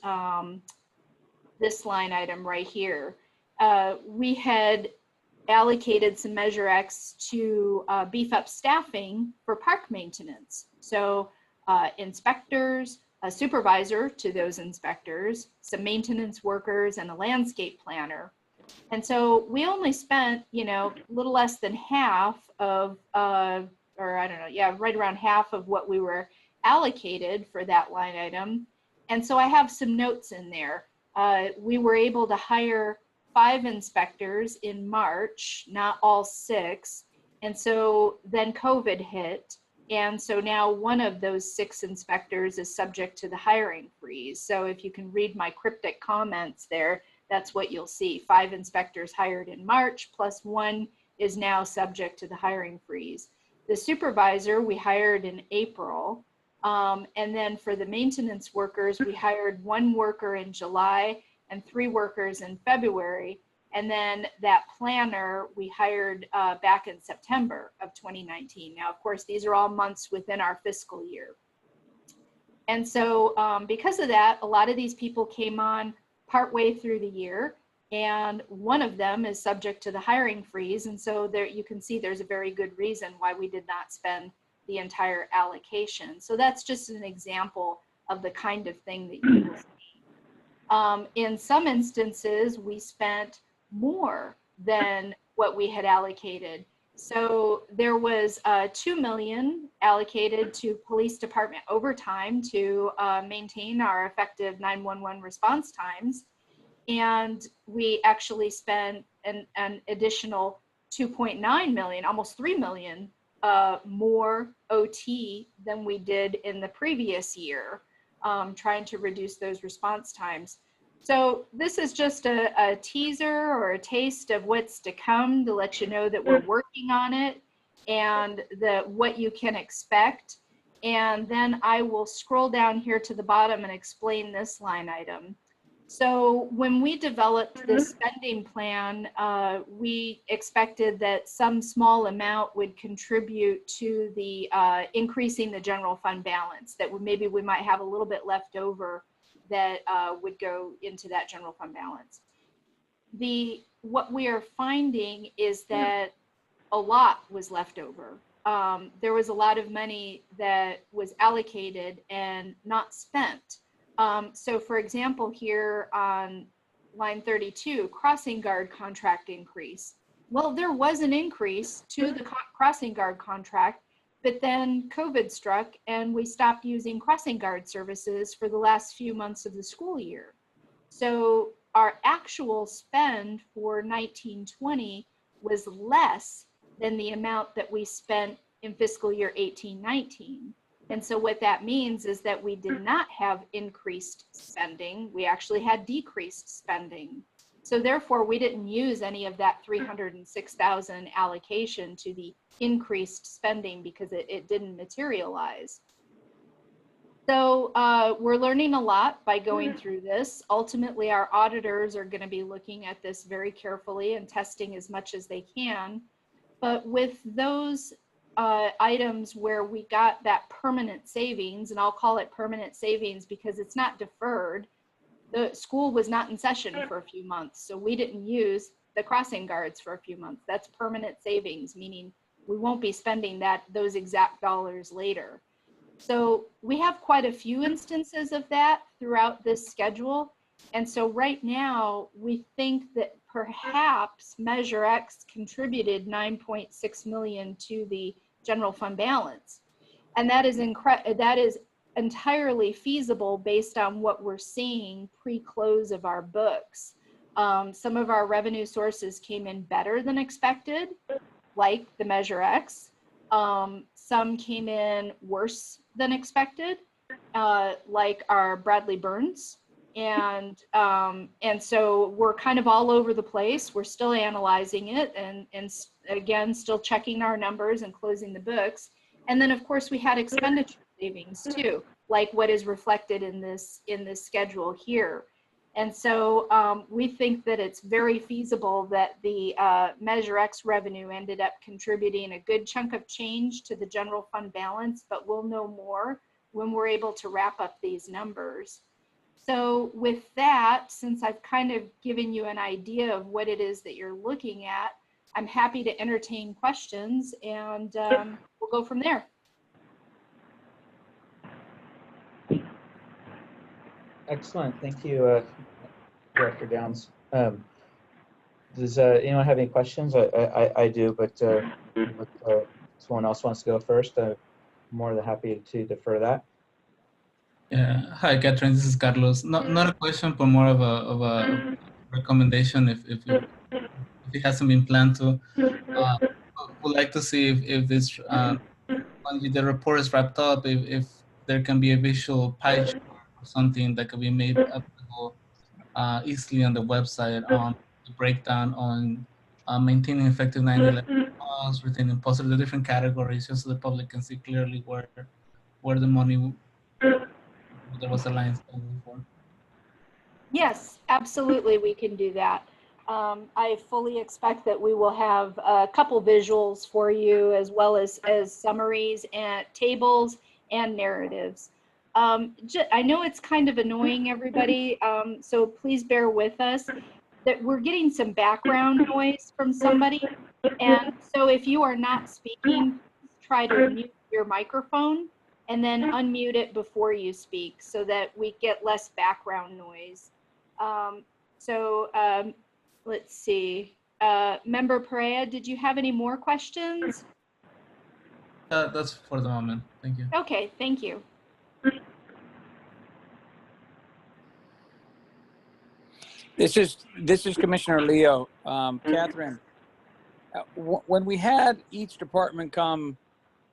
S7: this line item right here. We had allocated some Measure X to beef up staffing for park maintenance. So inspectors, a supervisor to those inspectors, some maintenance workers, and a landscape planner. And so we only spent, a little less than half of, or I don't know, yeah, right around half of what we were allocated for that line item. And so I have some notes in there. We were able to hire 5 inspectors in March, not all 6. And so then COVID hit. And so now one of those 6 inspectors is subject to the hiring freeze. So if you can read my cryptic comments there, that's what you'll see. 5 inspectors hired in March, plus 1 is now subject to the hiring freeze. The supervisor we hired in April. And then for the maintenance workers, we hired 1 worker in July and 3 workers in February. And then that planner we hired back in September of 2019. Now, of course, these are all months within our fiscal year. And so because of that, a lot of these people came on partway through the year, and one of them is subject to the hiring freeze. And so there you can see there's a very good reason why we did not spend the entire allocation. So that's just an example of the kind of thing that you will see. In some instances, we spent more than what we had allocated. So there was 2 million allocated to police department overtime to maintain our effective 911 response times. And we actually spent an additional 2.9 million, almost 3 million more OT than we did in the previous year, trying to reduce those response times. So this is just a teaser or a taste of what's to come to let you know that we're working on it and what you can expect. And then I will scroll down here to the bottom and explain this line item. So when we developed this spending plan, we expected that some small amount would contribute to the increasing the general fund balance, that maybe we might have a little bit left over that would go into that general fund balance. What we are finding is that a lot was left over. There was a lot of money that was allocated and not spent. So for example, here on line 32, crossing guard contract increase. Well, there was an increase to the crossing guard contract, but then COVID struck and we stopped using crossing guard services for the last few months of the school year. So our actual spend for 1920 was less than the amount that we spent in fiscal year 18-19. And so what that means is that we did not have increased spending. We actually had decreased spending. So therefore, we didn't use any of that 306,000 allocation to the increased spending because it didn't materialize. So we're learning a lot by going through this. Ultimately, our auditors are going to be looking at this very carefully and testing as much as they can. But with those items where we got that permanent savings, and I'll call it permanent savings because it's not deferred, the school was not in session for a few months, so we didn't use the crossing guards for a few months. That's permanent savings, meaning we won't be spending those exact dollars later. So we have quite a few instances of that throughout this schedule. And so right now, we think that perhaps Measure X contributed 9.6 million to the general fund balance. And that is entirely feasible based on what we're seeing pre-close of our books. Some of our revenue sources came in better than expected, like the Measure X. Some came in worse than expected, like our Bradley Burns. And so we're kind of all over the place. We're still analyzing it and again, still checking our numbers and closing the books. And then of course we had expenditure savings too, like what is reflected in this schedule here. And so we think that it's very feasible that the Measure X revenue ended up contributing a good chunk of change to the general fund balance, but we'll know more when we're able to wrap up these numbers. So with that, since I've kind of given you an idea of what it is that you're looking at, I'm happy to entertain questions and we'll go from there.
S1: Excellent. Thank you, Director Downs. Does anyone have any questions? I do, but someone else wants to go first. I'm more than happy to defer that.
S8: Yeah. Hi, Catherine. This is Carlos. Not a question, but more of a recommendation. If it hasn't been planned to, would like to see if this when the report is wrapped up, if there can be a visual pie chart or something that can be made available easily on the website on the breakdown on maintaining effective 9/11 laws, retaining positive, the different categories, just so the public can see clearly where the money there was a line for.
S7: Yes, absolutely, we can do that. I fully expect that we will have a couple visuals for you, as well as summaries and tables and narratives. I know it's kind of annoying, everybody, so please bear with us that we're getting some background noise from somebody. And so if you are not speaking, try to mute your microphone and then unmute it before you speak so that we get less background noise. Let's see. Member Perea, did you have any more questions?
S8: That's for the moment. Thank you.
S7: Okay, thank you.
S6: This is Commissioner Leo. Catherine, when we had each department come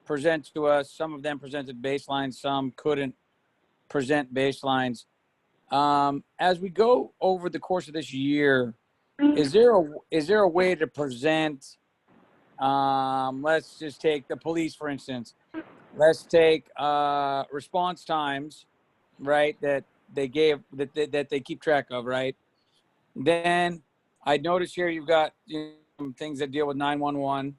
S6: present to us, some of them presented baselines, some couldn't present baselines. As we go over the course of this year, is there a way to present? Let's just take the police, for instance. Let's take response times, right? That they gave that they keep track of, right? Then I notice here you've got things that deal with 911.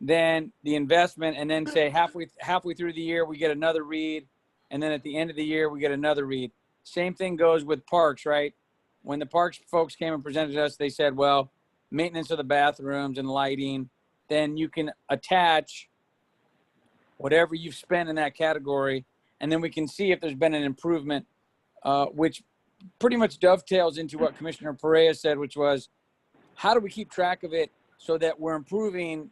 S6: Then the investment, and then say halfway through the year we get another read, and then at the end of the year we get another read. Same thing goes with parks, right? When the parks folks came and presented us, they said, well, maintenance of the bathrooms and lighting, then you can attach whatever you've spent in that category, and then we can see if there's been an improvement, which pretty much dovetails into what Commissioner Perea said, which was, how do we keep track of it so that we're improving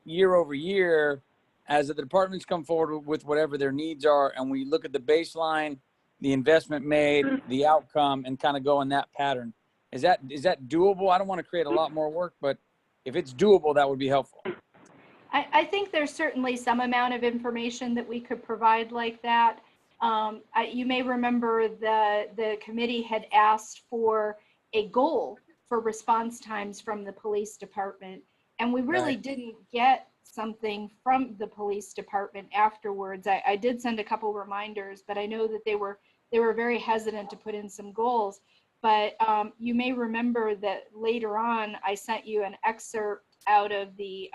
S6: year over year as the departments come forward with whatever their needs are, and we look at the baseline, the investment made, the outcome, and kind of go in that pattern. Is that doable? I don't want to create a lot more work, but if it's doable, that would be helpful.
S7: I think there's certainly some amount of information that we could provide like that. You may remember the committee had asked for a goal for response times from the police department, and we really didn't get something from the police department afterwards. I did send a couple reminders, but I know that they were very hesitant to put in some goals. But you may remember that later on, I sent you an excerpt out of the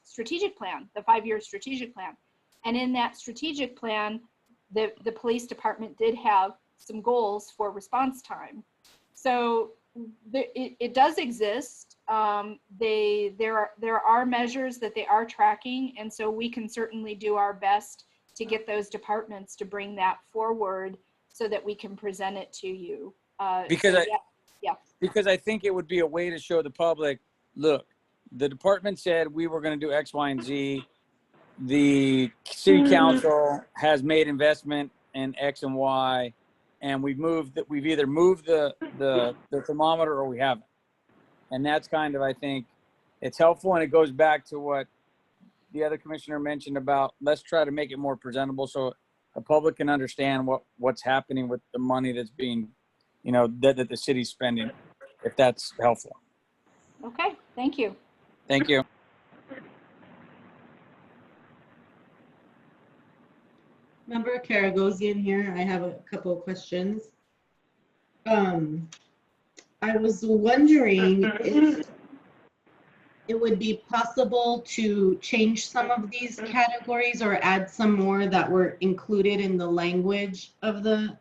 S7: strategic plan, the 5-year strategic plan. And in that strategic plan, the police department did have some goals for response time. So it does exist. There are measures that they are tracking, and so we can certainly do our best to get those departments to bring that forward so that we can present it to you.
S6: Because
S7: yeah.
S6: Because I think it would be a way to show the public, look, the department said we were going to do X, Y, and Z. The city council has made investment in X and Y, and we've either moved the thermometer or we haven't. And that's kind of, I think, it's helpful, and it goes back to what the other commissioner mentioned about let's try to make it more presentable so the public can understand what's happening with the money that's being, that the city's spending, if that's helpful.
S7: Okay, thank you.
S6: Thank you.
S3: Member Karagosian here. I have a couple of questions. I was wondering if it would be possible to change some of these categories or add some more that were included in the language of the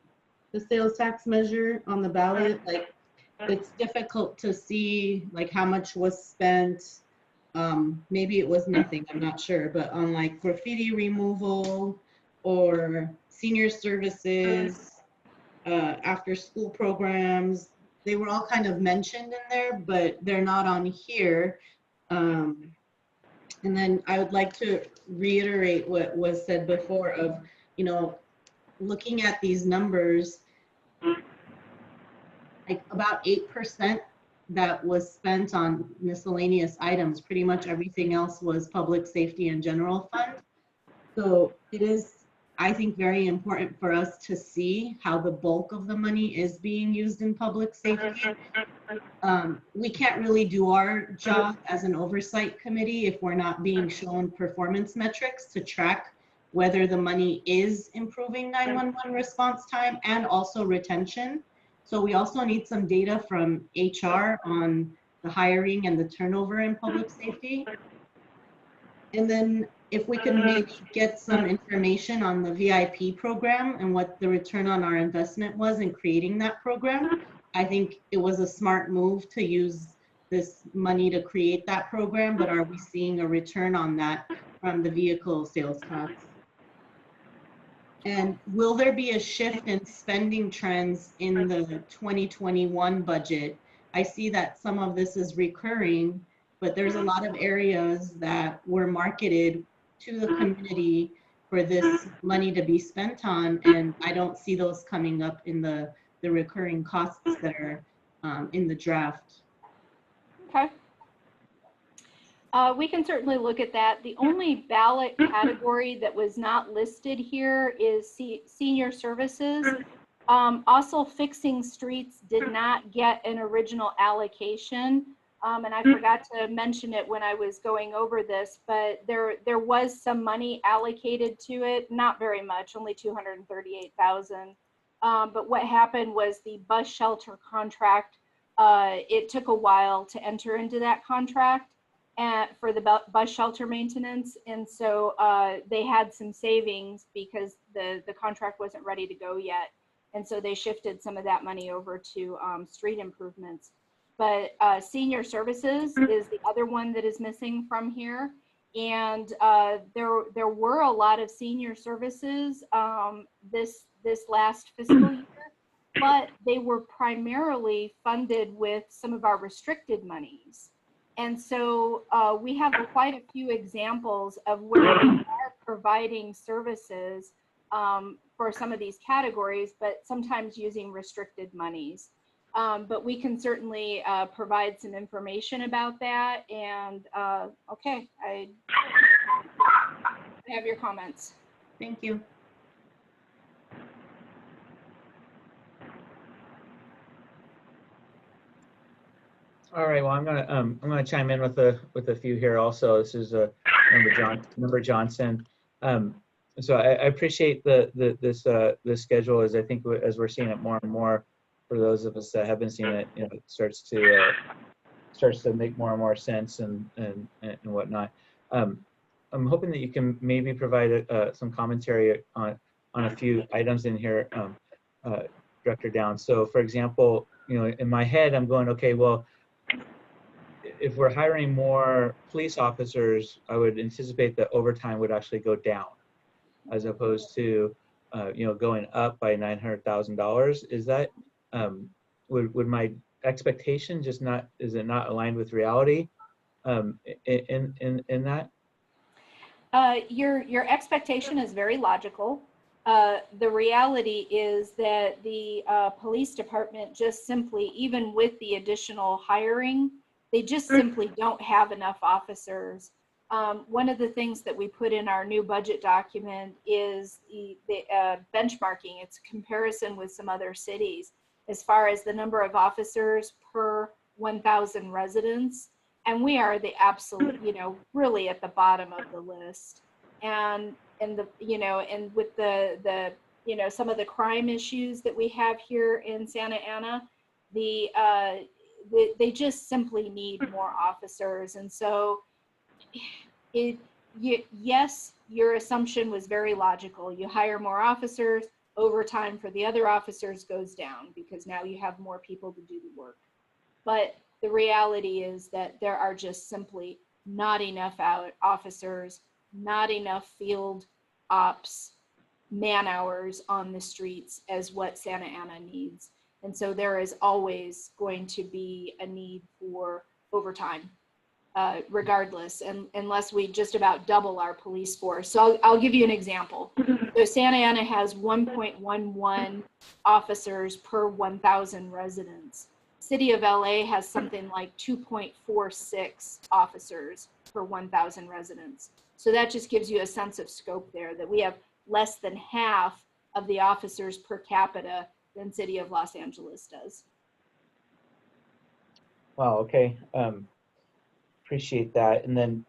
S3: sales tax measure on the ballot. Like, it's difficult to see like how much was spent. Maybe it was nothing, I'm not sure, but on like graffiti removal or senior services, after school programs, they were all kind of mentioned in there, but they're not on here. And then I would like to reiterate what was said before of, looking at these numbers, like about 8% that was spent on miscellaneous items. Pretty much everything else was public safety and general fund. So it is, I think, very important for us to see how the bulk of the money is being used in public safety. We can't really do our job as an oversight committee if we're not being shown performance metrics to track whether the money is improving 911 response time and also retention. So we also need some data from HR on the hiring and the turnover in public safety. And then if we can maybe get some information on the VIP program and what the return on our investment was in creating that program. I think it was a smart move to use this money to create that program, but are we seeing a return on that from the vehicle sales tax? And will there be a shift in spending trends in the 2021 budget? I see that some of this is recurring, but there's a lot of areas that were marketed to the community for this money to be spent on, and I don't see those coming up in the recurring costs that are in the draft.
S7: Okay. We can certainly look at that. The only ballot category that was not listed here is senior services. Also, fixing streets did not get an original allocation. And I forgot to mention it when I was going over this, but there was some money allocated to it, not very much, only $238,000. But what happened was the bus shelter contract, it took a while to enter into that contract for the bus shelter maintenance. And so they had some savings because the contract wasn't ready to go yet. And so they shifted some of that money over to street improvements. But senior services is the other one that is missing from here. And there were a lot of senior services this last fiscal year, but they were primarily funded with some of our restricted monies. And so we have quite a few examples of where we are providing services for some of these categories, but sometimes using restricted monies. But we can certainly provide some information about that. And okay, I have your comments.
S3: Thank you.
S1: All right. Well, I'm gonna chime in with a few here also. This is Member Johnson. So I appreciate this schedule, as I think as we're seeing it more and more, for those of us that have been seeing it, it starts to make more and more sense and whatnot. I'm hoping that you can maybe provide some commentary on a few items in here, Director Downs. So, for example, in my head, I'm going, okay, well, if we're hiring more police officers, I would anticipate that overtime would actually go down, as opposed to, going up by $900,000. Is that would my expectation just not, is it not aligned with reality in that?
S7: Your expectation is very logical. The reality is that the police department just simply, even with the additional hiring, they just simply don't have enough officers. One of the things that we put in our new budget document is the benchmarking. It's a comparison with some other cities as far as the number of officers per 1,000 residents. And we are the absolute, really at the bottom of the list. And with the some of the crime issues that we have here in Santa Ana, they just simply need more officers. And so yes, your assumption was very logical. You hire more officers, overtime for the other officers goes down because now you have more people to do the work. But the reality is that there are just simply not enough officers, not enough field ops man hours on the streets as what Santa Ana needs. And so there is always going to be a need for overtime, regardless, and unless we just about double our police force. So I'll give you an example. So Santa Ana has 1.11 officers per 1,000 residents. City of LA has something like 2.46 officers per 1,000 residents. So that just gives you a sense of scope there, that we have less than half of the officers per capita than City of Los Angeles does.
S1: Wow, okay. Appreciate that. And then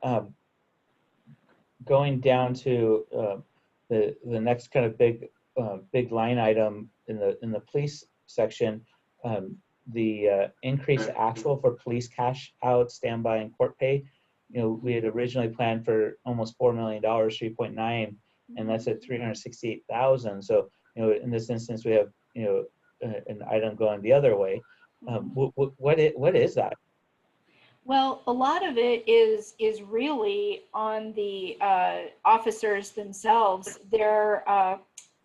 S1: going down to the next kind of big line item in the police section, the increased actual for police cash out, standby, and court pay. We had originally planned for almost $4 million, 3.9, and that's at 368,000. So, in this instance, we have, an item going the other way. What is that?
S7: Well, a lot of it is really on the officers themselves. Their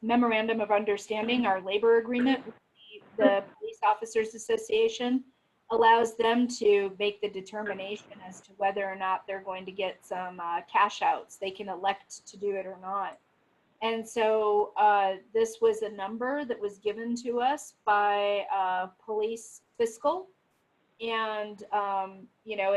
S7: memorandum of understanding, our labor agreement with the Police Officers Association, allows them to make the determination as to whether or not they're going to get some cash outs. They can elect to do it or not. And so this was a number that was given to us by Police Fiscal. And,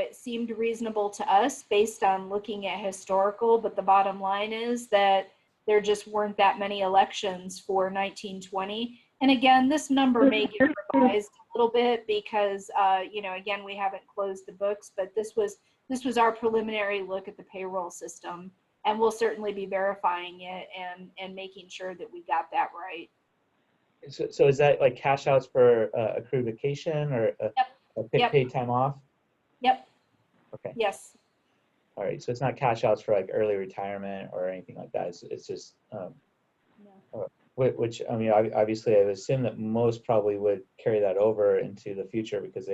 S7: it seemed reasonable to us based on looking at historical, but the bottom line is that there just weren't that many elections for 1920. And again, this number may get revised a little bit because, again, we haven't closed the books, but this was our preliminary look at the payroll system. And we'll certainly be verifying it and making sure that we got that right.
S1: So is that like cash outs for accrued vacation or
S7: Yep.
S1: paid time off?
S7: Yep.
S1: Okay.
S7: Yes.
S1: All right. So it's not cash outs for like early retirement or anything like that. It's just, which, I mean, obviously I would assume that most probably would carry that over into the future because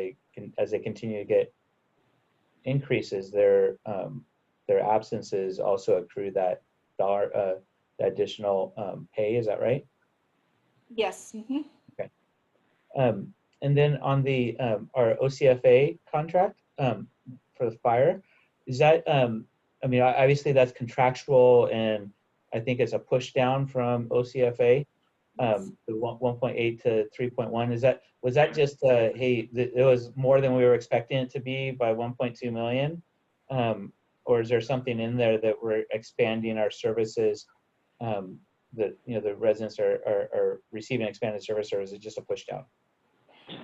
S1: as they continue to get increases, their absences also accrue that additional pay. Is that right?
S7: Yes. Mm-hmm.
S1: Okay. And then on the our OCFA contract for the fire, is that I mean, obviously that's contractual, and I think it's a push down from OCFA, the 1.8 to 3.1. Was that just hey, it was more than we were expecting it to be by 1.2 million, or is there something in there that we're expanding our services, that the residents are receiving expanded service, or is it just a push down?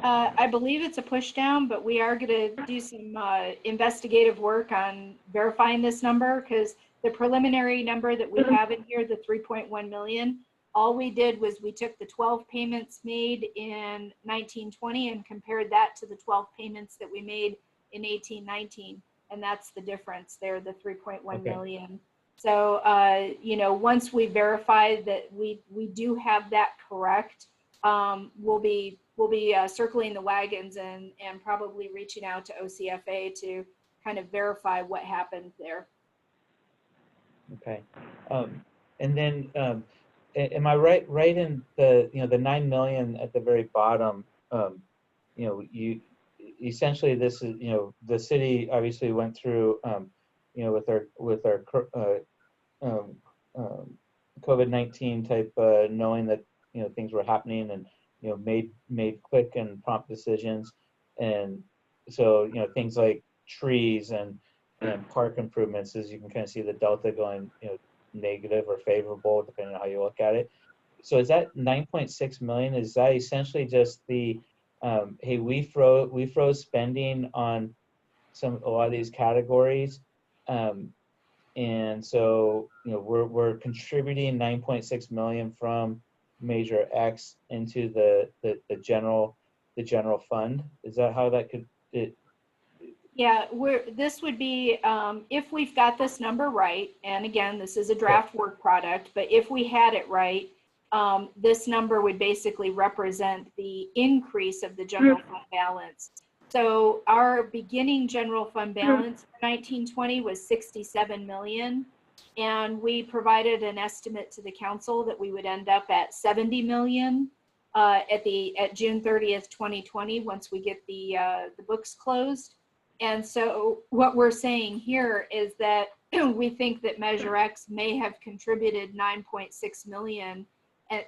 S7: I believe it's a push down, but we are going to do some investigative work on verifying this number, because the preliminary number that we have in here, the 3.1 million, all we did was we took the 12 payments made in 1920 and compared that to the 12 payments that we made in 1819. And that's the difference there, the 3.1 million. So, you know, once we verify that we do have that correct, we'll be circling the wagons and probably reaching out to OCFA to kind of verify what happened there.
S1: Okay. And then, am I right in the, you know, the 9 million at the very bottom, you know, you essentially, this is, you know, the city obviously went through, you know, with our COVID-19 type, knowing that, you know, things were happening, and, you know, made quick and prompt decisions. And so, you know, things like trees and park improvements, as you can kind of see the delta going, you know, negative or favorable, depending on how you look at it. So is that 9.6 million? Is that essentially just the, hey, we froze spending on a lot of these categories, and so, you know, we're contributing 9.6 million from Measure X into the general fund? Is that how that could it?
S7: Yeah, this would be, if we've got this number right, and again, this is a draft work product, but if we had it right, this number would basically represent the increase of the general fund balance. So our beginning general fund balance for 1920 was 67 million. And we provided an estimate to the council that we would end up at 70 million at June 30th, 2020, once we get the books closed. And so what we're saying here is that we think that Measure X may have contributed 9.6 million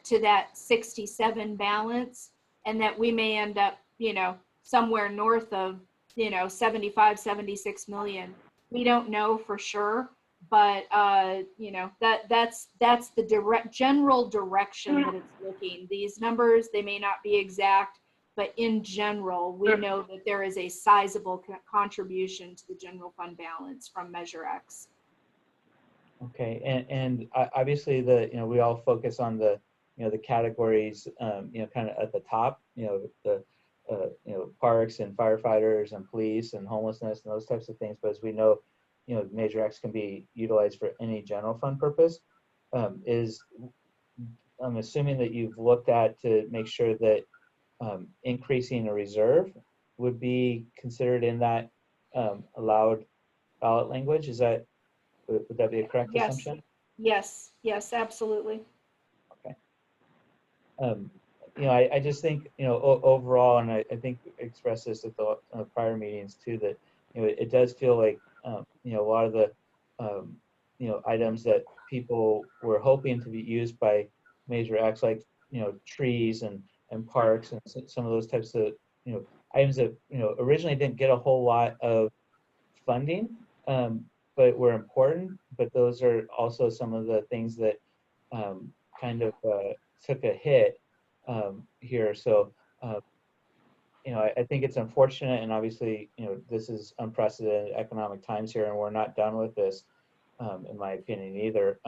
S7: to that 67 balance, and that we may end up, you know, somewhere north of, you know, 75, 76 million. We don't know for sure, but you know, that's the general direction that it's looking. These numbers, they may not be exact, but in general, we know that there is a sizable contribution to the general fund balance from Measure X.
S1: Okay, and obviously you know, we all focus on the, you know, the categories, you know, kind of at the top, you know, the you know, parks and firefighters and police and homelessness and those types of things. But as we know, you know, Measure X can be utilized for any general fund purpose. I'm assuming that you've looked at to make sure that increasing a reserve would be considered in that allowed ballot language. Would that be a correct assumption?
S7: Yes, absolutely.
S1: Okay. You know, I just think, you know, overall, and I think I expressed this at the prior meetings too, that, you know, it does feel like, you know, a lot of the, you know, items that people were hoping to be used by Measure X, like, you know, trees and parks and some of those types of, you know, items that, you know, originally didn't get a whole lot of funding, but were important. But those are also some of the things that kind of took a hit here. So, you know, I think it's unfortunate, and obviously, you know, this is unprecedented economic times here, and we're not done with this, in my opinion, either.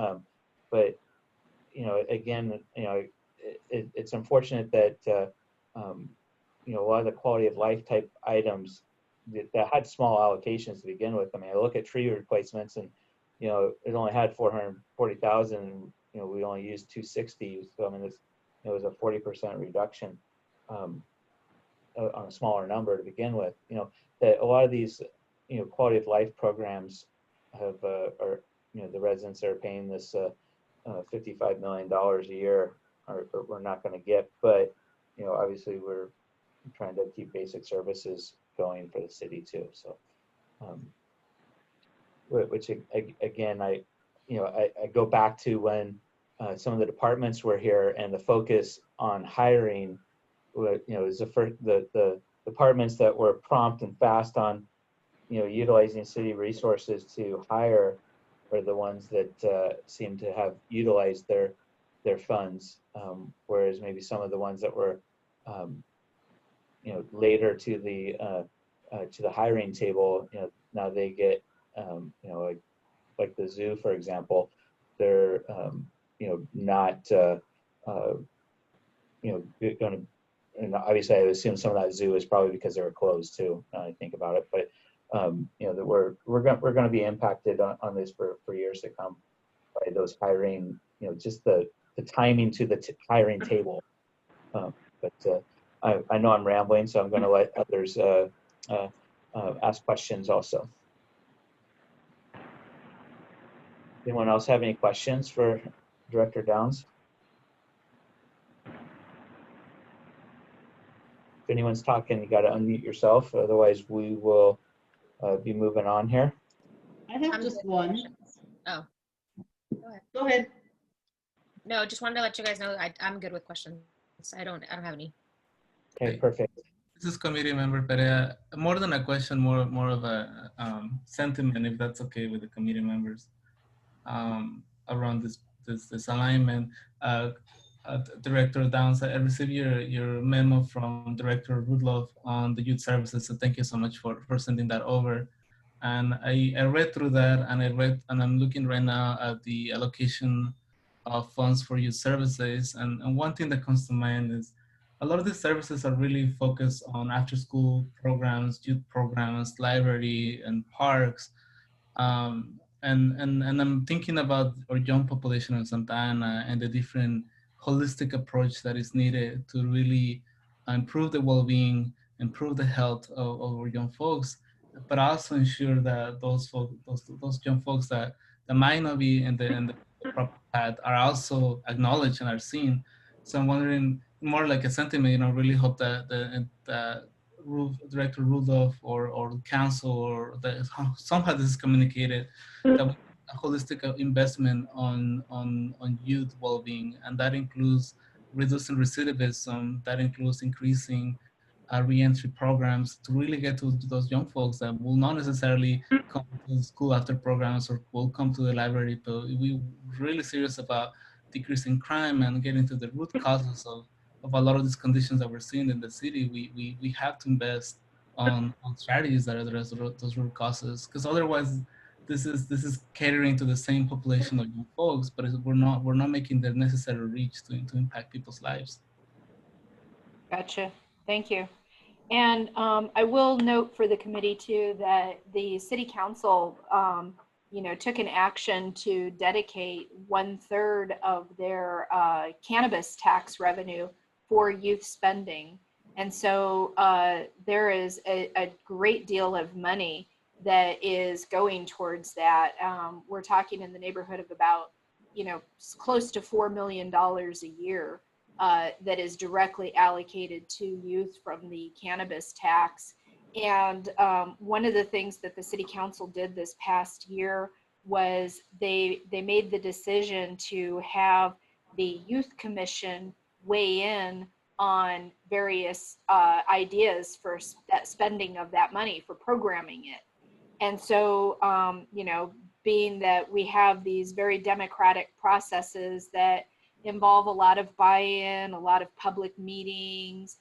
S1: But, you know, again, you know, it's unfortunate that, you know, a lot of the quality of life type items that had small allocations to begin with. I mean, I look at tree replacements, and, you know, it only had 440,000, and, you know, we only used 260. So, I mean, it was a 40% reduction on a smaller number to begin with. You know, that a lot of these, you know, quality of life programs have, are, you know, the residents that are paying this $55 million a year are we're not going to get. But, you know, obviously we're trying to keep basic services going for the city too. So, which again, you know, I go back to when some of the departments were here, and the focus on hiring, you know, is the departments that were prompt and fast on, you know, utilizing city resources to hire are the ones that seem to have utilized their funds, whereas maybe some of the ones that were later to the hiring table, now they get, like the zoo, for example, they're, not, going to, and obviously I assume some of that zoo is probably because they were closed too, now I think about it, but, that we're going to be impacted on this for years to come by those hiring, just the timing to the hiring table. But I know I'm rambling, so I'm going to let others ask questions also. Anyone else have any questions for Director Downs? If anyone's talking, you got to unmute yourself. Otherwise, we will be moving on here.
S3: I have just one.
S5: Oh, go ahead.
S3: Go ahead.
S5: No, just wanted to let you guys know I'm good with questions. I don't have any.
S1: Okay, perfect.
S8: This is committee member Perea. More than a question, more of a sentiment, if that's okay with the committee members, around this alignment. Director Downs, I received your memo from Director Rudloff on the youth services, so thank you so much for sending that over. And I read through that, and I'm looking right now at the allocation of funds for youth services. And one thing that comes to mind is a lot of these services are really focused on after-school programs, youth programs, library, and parks. And I'm thinking about our young population in Santa Ana and the different holistic approach that is needed to really improve the well-being, improve the health of our young folks, but also ensure that those young folks that might not be in the proper path are also acknowledged and are seen. So I'm wondering, more like a sentiment, really hope that Director Rudolph or council or somehow this is communicated, that a holistic investment on youth well-being, and that includes reducing recidivism, that includes increasing re-entry programs to really get to those young folks that will not necessarily come to school after programs or will come to the library, but we're really serious about decreasing crime and getting to the root causes of a lot of these conditions that we're seeing in the city. We have to invest on strategies that address those root causes, because otherwise this is catering to the same population of young folks, but we're not making the necessary reach to impact people's lives.
S7: Gotcha. Thank you. And I will note for the committee too that the city council, took an action to dedicate 1/3 of their cannabis tax revenue for youth spending. And so there is a great deal of money that is going towards that. We're talking in the neighborhood of about, close to $4 million a year that is directly allocated to youth from the cannabis tax. And one of the things that the city council did this past year was they made the decision to have the youth commission weigh in on various ideas for that spending of that money for programming it. And so, being that we have these very democratic processes that involve a lot of buy-in, a lot of public meetings,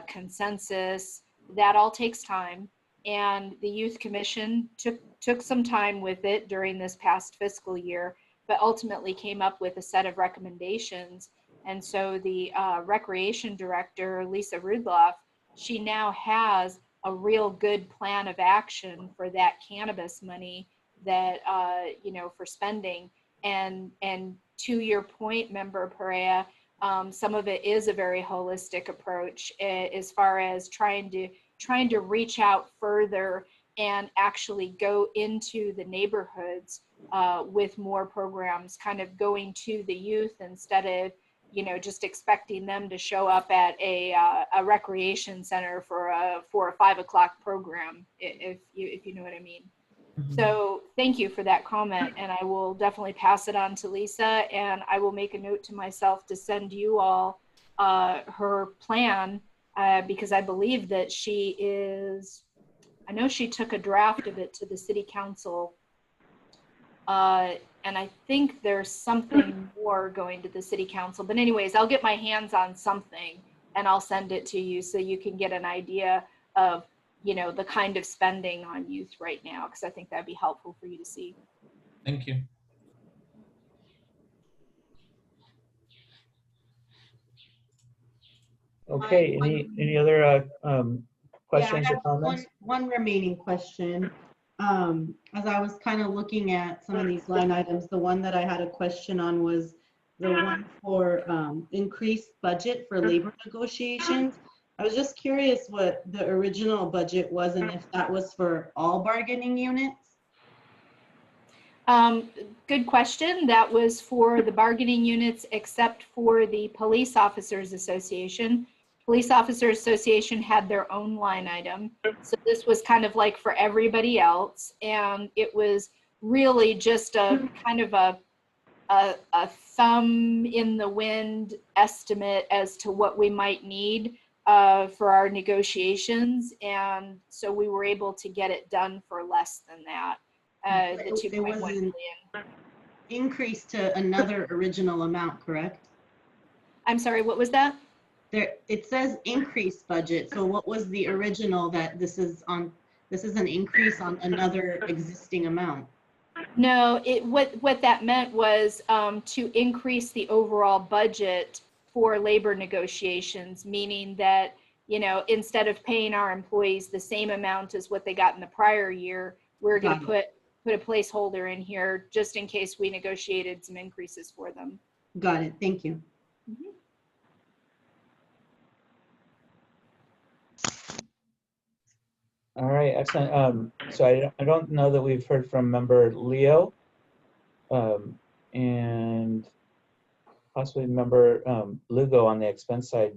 S7: consensus, that all takes time. And the Youth Commission took some time with it during this past fiscal year, but ultimately came up with a set of recommendations. And so the Recreation Director, Lisa Rudloff, she now has a real good plan of action for that cannabis money that, for spending. And to your point, Member Perea, some of it is a very holistic approach as far as trying to reach out further and actually go into the neighborhoods with more programs, kind of going to the youth instead of, just expecting them to show up at a recreation center for a 4 or 5 o'clock program, if you know what I mean. Mm-hmm. So thank you for that comment, and I will definitely pass it on to Lisa, and I will make a note to myself to send you all her plan, because I believe that I know she took a draft of it to the city council, and I think there's something more going to the city council, but anyways, I'll get my hands on something and I'll send it to you so you can get an idea of, you know, the kind of spending on youth right now, because I think that'd be helpful for you to see.
S8: Thank you.
S1: Okay, any other questions
S3: Yeah, I
S1: or
S3: have
S1: comments?
S3: one remaining question. As I was kind of looking at some of these line items, the one that I had a question on was the one for increased budget for labor negotiations. I was just curious what the original budget was and if that was for all bargaining units.
S7: Good question. That was for the bargaining units except for the Police Officers Association. Police Officers Association had their own line item. So this was kind of like for everybody else. And it was really just a kind of a thumb in the wind estimate as to what we might need for our negotiations. And so we were able to get it done for less than that. The 2.1 million.
S3: Increase to another original amount, correct?
S7: I'm sorry, what was that?
S3: There, it says increased budget. So what was the original that this is on? This is an increase on another existing amount.
S7: No, what that meant was to increase the overall budget for labor negotiations, meaning that, you know, instead of paying our employees the same amount as what they got in the prior year, we're going to put a placeholder in here just in case we negotiated some increases for them.
S3: Got it. Thank you.
S7: Mm-hmm.
S1: All right, excellent. So I don't know that we've heard from member Leo and possibly member Lugo on the expense side.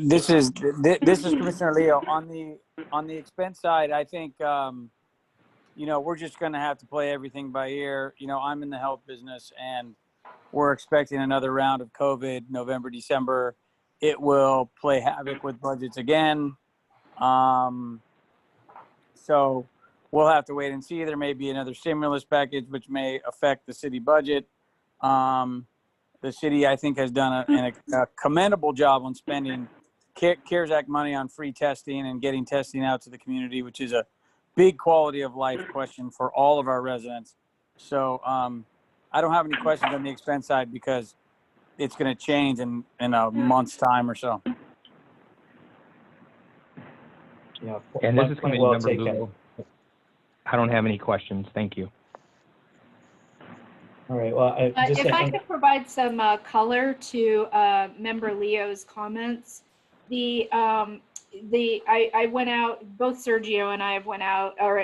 S6: This is Commissioner Leo on the expense side. I think you know, we're just going to have to play everything by ear. You know, I'm in the health business, and we're expecting another round of COVID November, December. It will play havoc with budgets again. So we'll have to wait and see. There may be another stimulus package which may affect the city budget. The city, I think, has done a commendable job on spending CARES Act money on free testing and getting testing out to the community, which is a big quality of life question for all of our residents. So I don't have any questions on the expense side because it's going to change in a month's time or so.
S1: Yeah,
S2: And this is Committee
S1: well
S2: Member
S1: taken.
S2: Lugo. I don't have any questions. Thank you.
S1: All right. Well,
S7: If I could provide some color to Member Leo's comments, I went out. Both Sergio and I have went out, or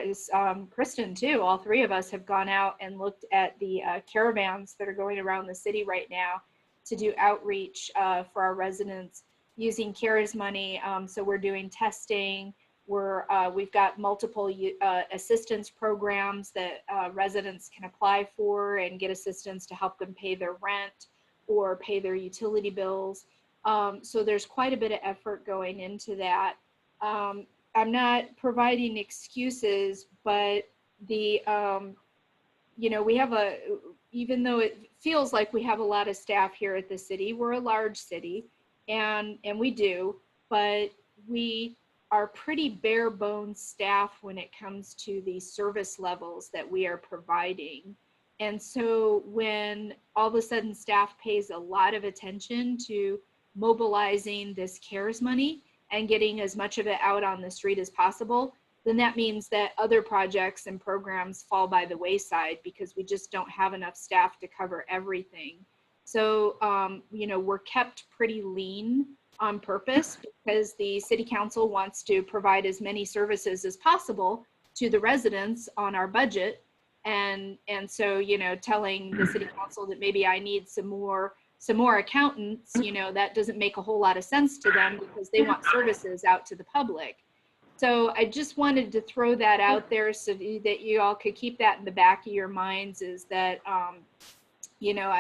S7: Kristen too. All three of us have gone out and looked at the caravans that are going around the city right now to do outreach for our residents using CARES money. So we're doing testing. We've got multiple assistance programs that residents can apply for and get assistance to help them pay their rent or pay their utility bills. So there's quite a bit of effort going into that. I'm not providing excuses, but you know, we have even though it feels like we have a lot of staff here at the city, we're a large city, and we do, but we are pretty bare bones staff when it comes to the service levels that we are providing. And so when all of a sudden staff pays a lot of attention to mobilizing this CARES money and getting as much of it out on the street as possible, then that means that other projects and programs fall by the wayside because we just don't have enough staff to cover everything. So, you know, we're kept pretty lean on purpose because the city council wants to provide as many services as possible to the residents on our budget. And so, you know, telling the city council that maybe I need some more accountants, you know, that doesn't make a whole lot of sense to them because they want services out to the public. So I just wanted to throw that out there so that you all could keep that in the back of your minds, is that, you know,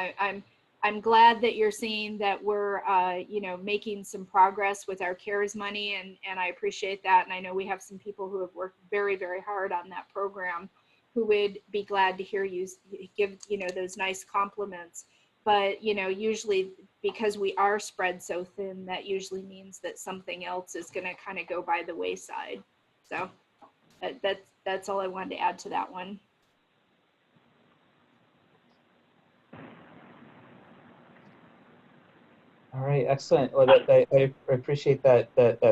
S7: I'm glad that you're seeing that we're, you know, making some progress with our CARES money, and I appreciate that. And I know we have some people who have worked very, very hard on that program who would be glad to hear you give, you know, those nice compliments. But, you know, usually because we are spread so thin, that usually means that something else is going to kind of go by the wayside. So that's all I wanted to add to that one.
S1: All right, excellent. Well, I appreciate that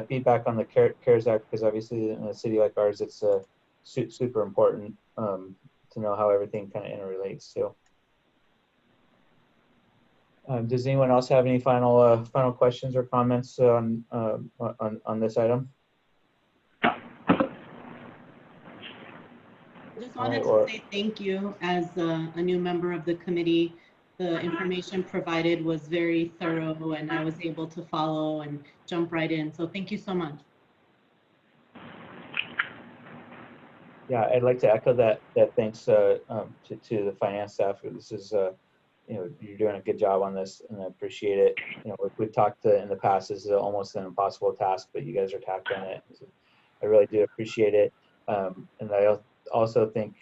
S1: feedback on the CARES Act, because obviously in a city like ours, it's super important to know how everything kind of interrelates too. Does anyone else have any final questions or comments on this item?
S3: I just wanted to say thank you as a new member of the committee. The information provided was very thorough, and I was able to follow and jump right in. So thank you so much.
S1: Yeah, I'd like to echo that thanks to the finance staff. This is you're doing a good job on this, and I appreciate it. We've talked in the past, this is almost an impossible task, but you guys are tackling it. So I really do appreciate it. And I also think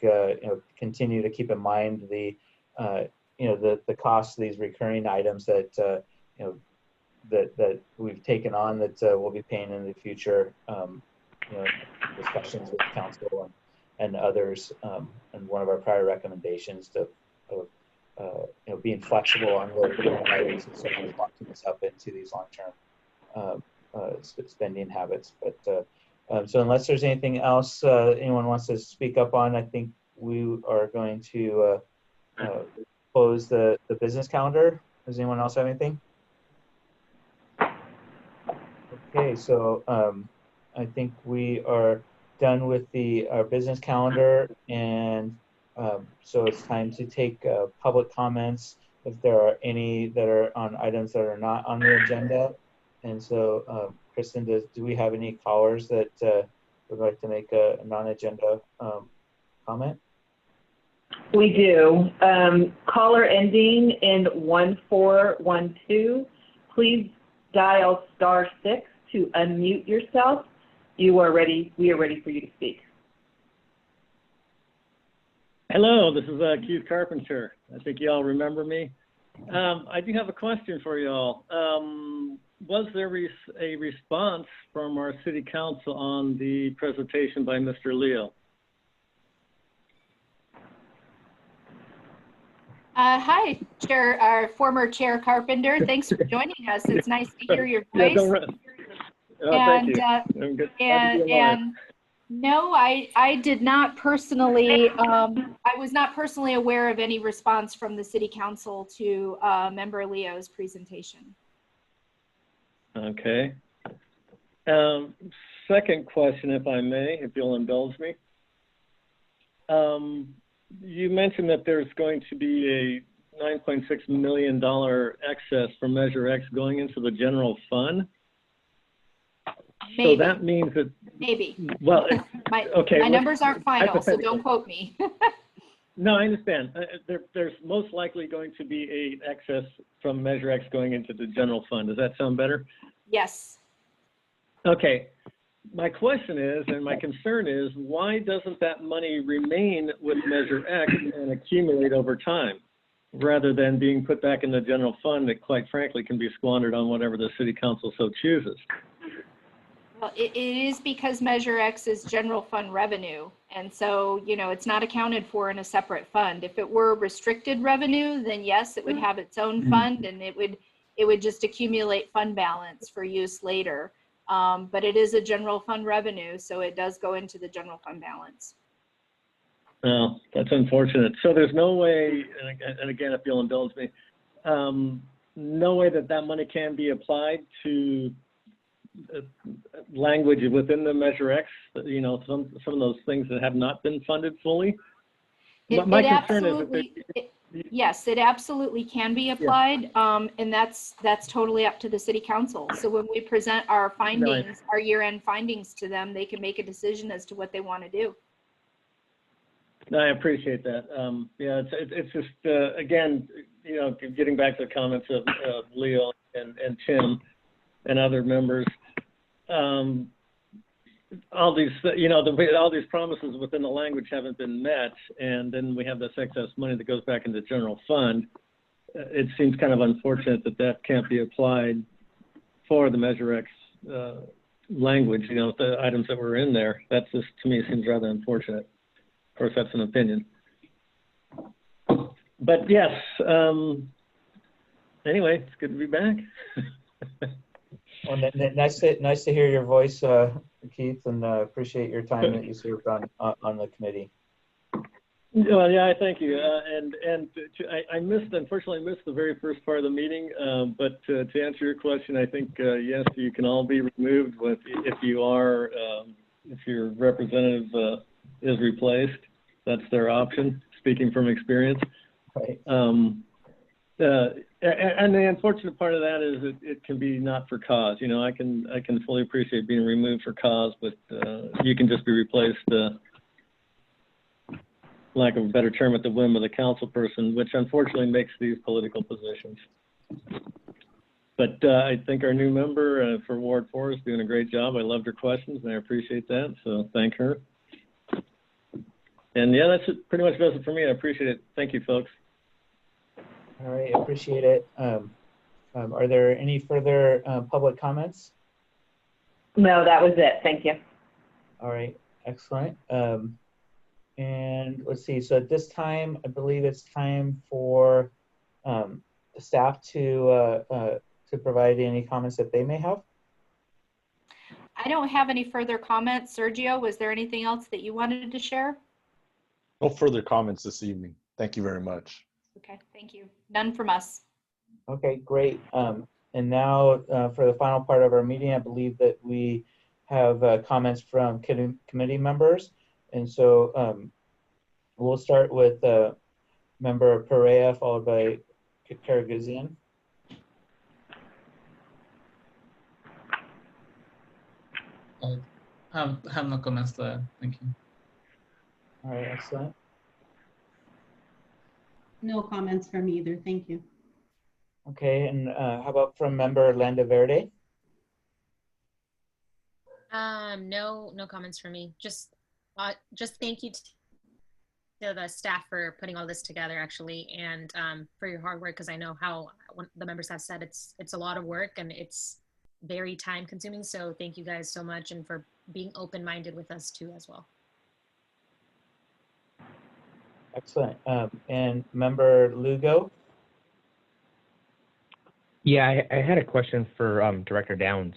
S1: continue to keep in mind the cost of these recurring items that that we've taken on, that we'll be paying in the future. Discussions with council and others, and one of our prior recommendations to being flexible on the recurring items instead of locking this up into these long-term spending habits. But so unless there's anything else anyone wants to speak up on, I think we are going to close the business calendar. Does anyone else have anything? Okay, so I think we are done with our business calendar, and so it's time to take public comments if there are any that are on items that are not on the agenda. And so, Kristen, do we have any callers that would like to make a non-agenda comment?
S4: We do. Caller ending in 1412, please dial *6 to unmute yourself. We are ready for you to speak.
S10: Hello, this is Keith Carpenter. I think you all remember me. I do have a question for you all. Was there a response from our city council on the presentation by Mr. Leo?
S7: Hi, Chair, our former Chair Carpenter. Thanks for joining us. It's nice to hear your voice.
S10: Thank you. I'm good.
S7: And no, I did not personally, I was not personally aware of any response from the city council to Member Leo's presentation.
S10: Okay. Second question, if I may, if you'll indulge me. You mentioned that there's going to be a $9.6 million excess from Measure X going into the general fund.
S7: Maybe.
S10: So that means that
S7: maybe.
S10: Well, okay.
S7: My numbers aren't final, so don't quote me.
S10: No, I understand. There's most likely going to be an excess from Measure X going into the general fund. Does that sound better?
S7: Yes.
S10: Okay. My question is, and my concern is, why doesn't that money remain with Measure X and accumulate over time, rather than being put back in the general fund that, quite frankly, can be squandered on whatever the city council so chooses?
S7: Well, it is because Measure X is general fund revenue. And so, it's not accounted for in a separate fund. If it were restricted revenue, then yes, it would have its own fund, and it would just accumulate fund balance for use later. But it is a general fund revenue, so it does go into the general fund balance.
S10: Well, that's unfortunate. So there's no way, and again, if you'll indulge me, no way that money can be applied to language within the Measure X, some of those things that have not been funded fully. My concern is
S7: yes, it absolutely can be applied, and that's totally up to the city council. So when we present our findings, our year-end findings to them, they can make a decision as to what they want to do.
S10: No, I appreciate that. Yeah, it's just again, getting back to the comments of Leo and Tim and other members. All these, all these promises within the language haven't been met, and then we have this excess money that goes back into the general fund. it seems kind of unfortunate that that can't be applied for the Measure X language, you know, the items that were in there. That just, to me, seems rather unfortunate. Of course, that's an opinion. But yes, anyway, it's good to be back.
S1: Well, nice to hear your voice, Keith, and appreciate your time that you served on the committee.
S10: Well, yeah, thank you. Unfortunately, missed the very first part of the meeting. But to answer your question, I think yes, you can all be removed if your representative is replaced. That's their option. Speaking from experience.
S1: Right.
S10: And the unfortunate part of that is it can be not for cause. You know, I can fully appreciate being removed for cause, but you can just be replaced. Lack of a better term, at the whim of the council person, which unfortunately makes these political positions. But I think our new member for Ward 4 is doing a great job. I loved her questions and I appreciate that, so thank her. And yeah, that's pretty much does it for me. I appreciate it. Thank you, folks.
S1: All right, appreciate it. Are there any further public comments?
S4: No, that was it. Thank you.
S1: All right, excellent. And let's see, so at this time, I believe it's time for the staff to provide any comments that they may have.
S7: I don't have any further comments. Sergio, was there anything else that you wanted to share?
S9: No further comments this evening. Thank you very much.
S7: Okay, thank you. None from us.
S1: Okay, great. And now for the final part of our meeting, I believe that we have comments from committee members. And so we'll start with Member Perea, followed by Karaguzian.
S8: I have no comments there. Thank you.
S1: All right, excellent.
S3: No comments from either. Thank you.
S1: Okay, and how about from Member Landaverde?
S5: No comments from me. Just thank you to the staff for putting all this together, actually, and for your hard work, because I know how the members have said it's a lot of work and it's very time consuming. So thank you guys so much, and for being open-minded with us too as well.
S1: Excellent. And Member Lugo?
S2: Yeah, I had a question for Director Downs.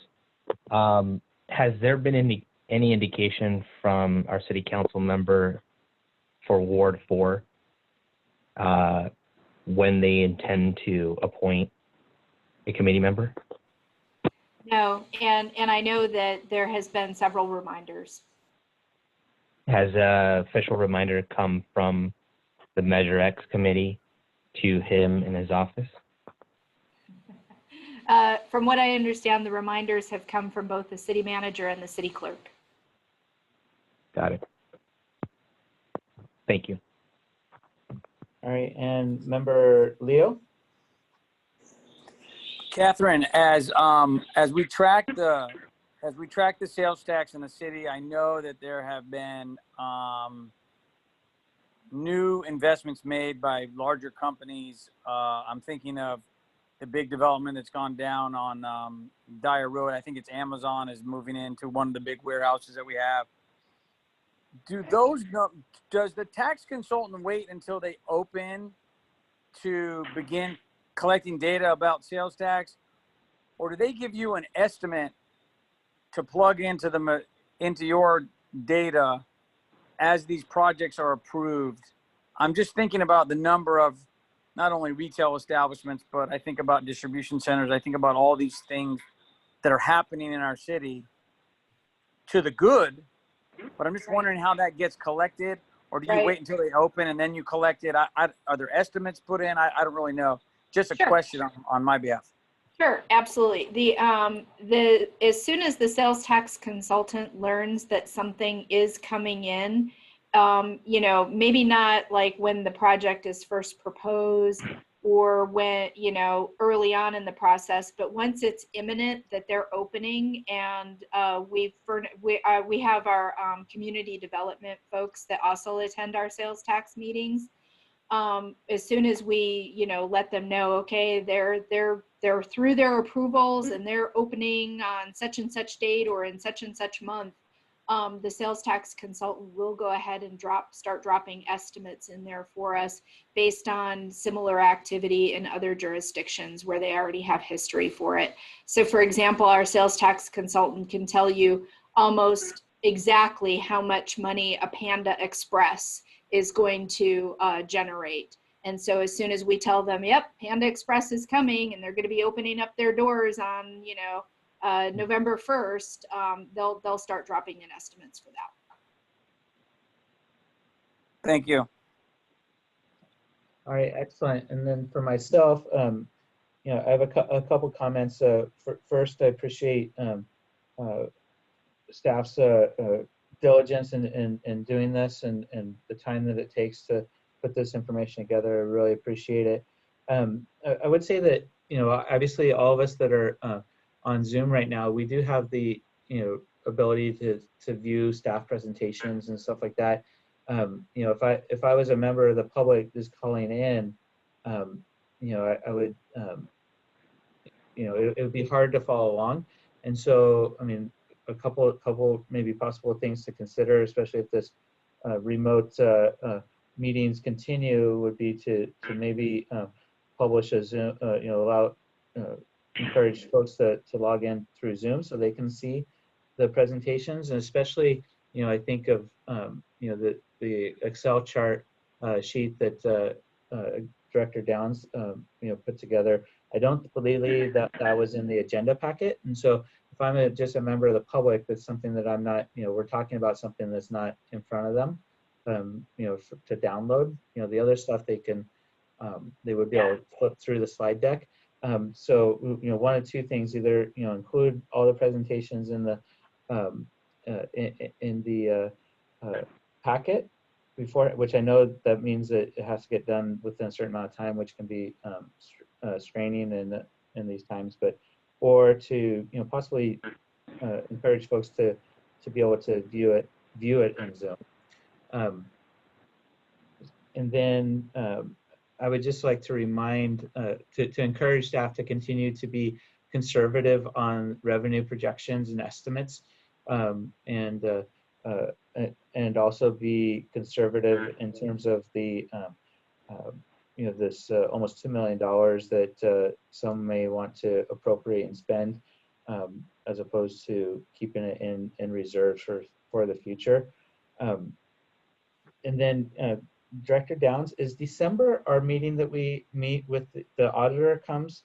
S2: Has there been any indication from our city council member for Ward 4 when they intend to appoint a committee member?
S7: No, and I know that there has been several reminders.
S2: Has a official reminder come from the Measure X committee to him in his office?
S7: From what I understand, the reminders have come from both the city manager and the city clerk.
S2: Got it. Thank you.
S1: All right, and Member Leo?
S6: Catherine, as we track the sales tax in the city, I know that there have been new investments made by larger companies. I'm thinking of the big development that's gone down on Dyer Road. I think it's Amazon is moving into one of the big warehouses that we have. Does the tax consultant wait until they open to begin collecting data about sales tax, or do they give you an estimate to plug into your data as these projects are approved? I'm just thinking about the number of not only retail establishments, but I think about distribution centers. I think about all these things that are happening in our city to the good, but I'm just wondering how that gets collected, or do you wait until they open and then you collect it? Are there estimates put in? I don't really know. Just a question on my behalf.
S7: Sure, absolutely. As soon as the sales tax consultant learns that something is coming in, maybe not like when the project is first proposed or when, early on in the process, but once it's imminent that they're opening, and we have our community development folks that also attend our sales tax meetings. as soon as we, let them know, okay, they're through their approvals and they're opening on such and such date or in such and such month, the sales tax consultant will go ahead and start dropping estimates in there for us based on similar activity in other jurisdictions where they already have history for it. So for example, our sales tax consultant can tell you almost exactly how much money a Panda Express is going to generate. And so as soon as we tell them, yep, Panda Express is coming and they're going to be opening up their doors on, November 1st, they'll start dropping in estimates for that.
S6: Thank you.
S1: All right, excellent. And then for myself, I have a couple comments. First, I appreciate staff's diligence in doing this and the time that it takes to put this information together. I really appreciate it. I would say that, obviously all of us that are on Zoom right now, we do have the, ability to view staff presentations and stuff like that. If I was a member of the public just calling in, I would, it would be hard to follow along. And so, I mean, a couple maybe possible things to consider, especially if this remote meetings continue, would be to maybe publish a Zoom, allow encourage folks to log in through Zoom so they can see the presentations. And especially, I think of the Excel chart sheet that Director Downs put together. I don't believe that was in the agenda packet. And so if I'm just a member of the public, that's something that I'm not, we're talking about something that's not in front of them, to download. The other stuff they can, they would be able to flip through the slide deck. So, one of two things: either include all the presentations in the packet before, which I know that means that it has to get done within a certain amount of time, which can be straining in these times, or to possibly encourage folks to be able to view it in Zoom. And then I would just like to remind, to encourage staff to continue to be conservative on revenue projections and estimates, and also be conservative in terms of the, this almost $2 million that some may want to appropriate and spend, as opposed to keeping it in reserve for the future. And then Director Downs, is December our meeting that we meet with the auditor comes?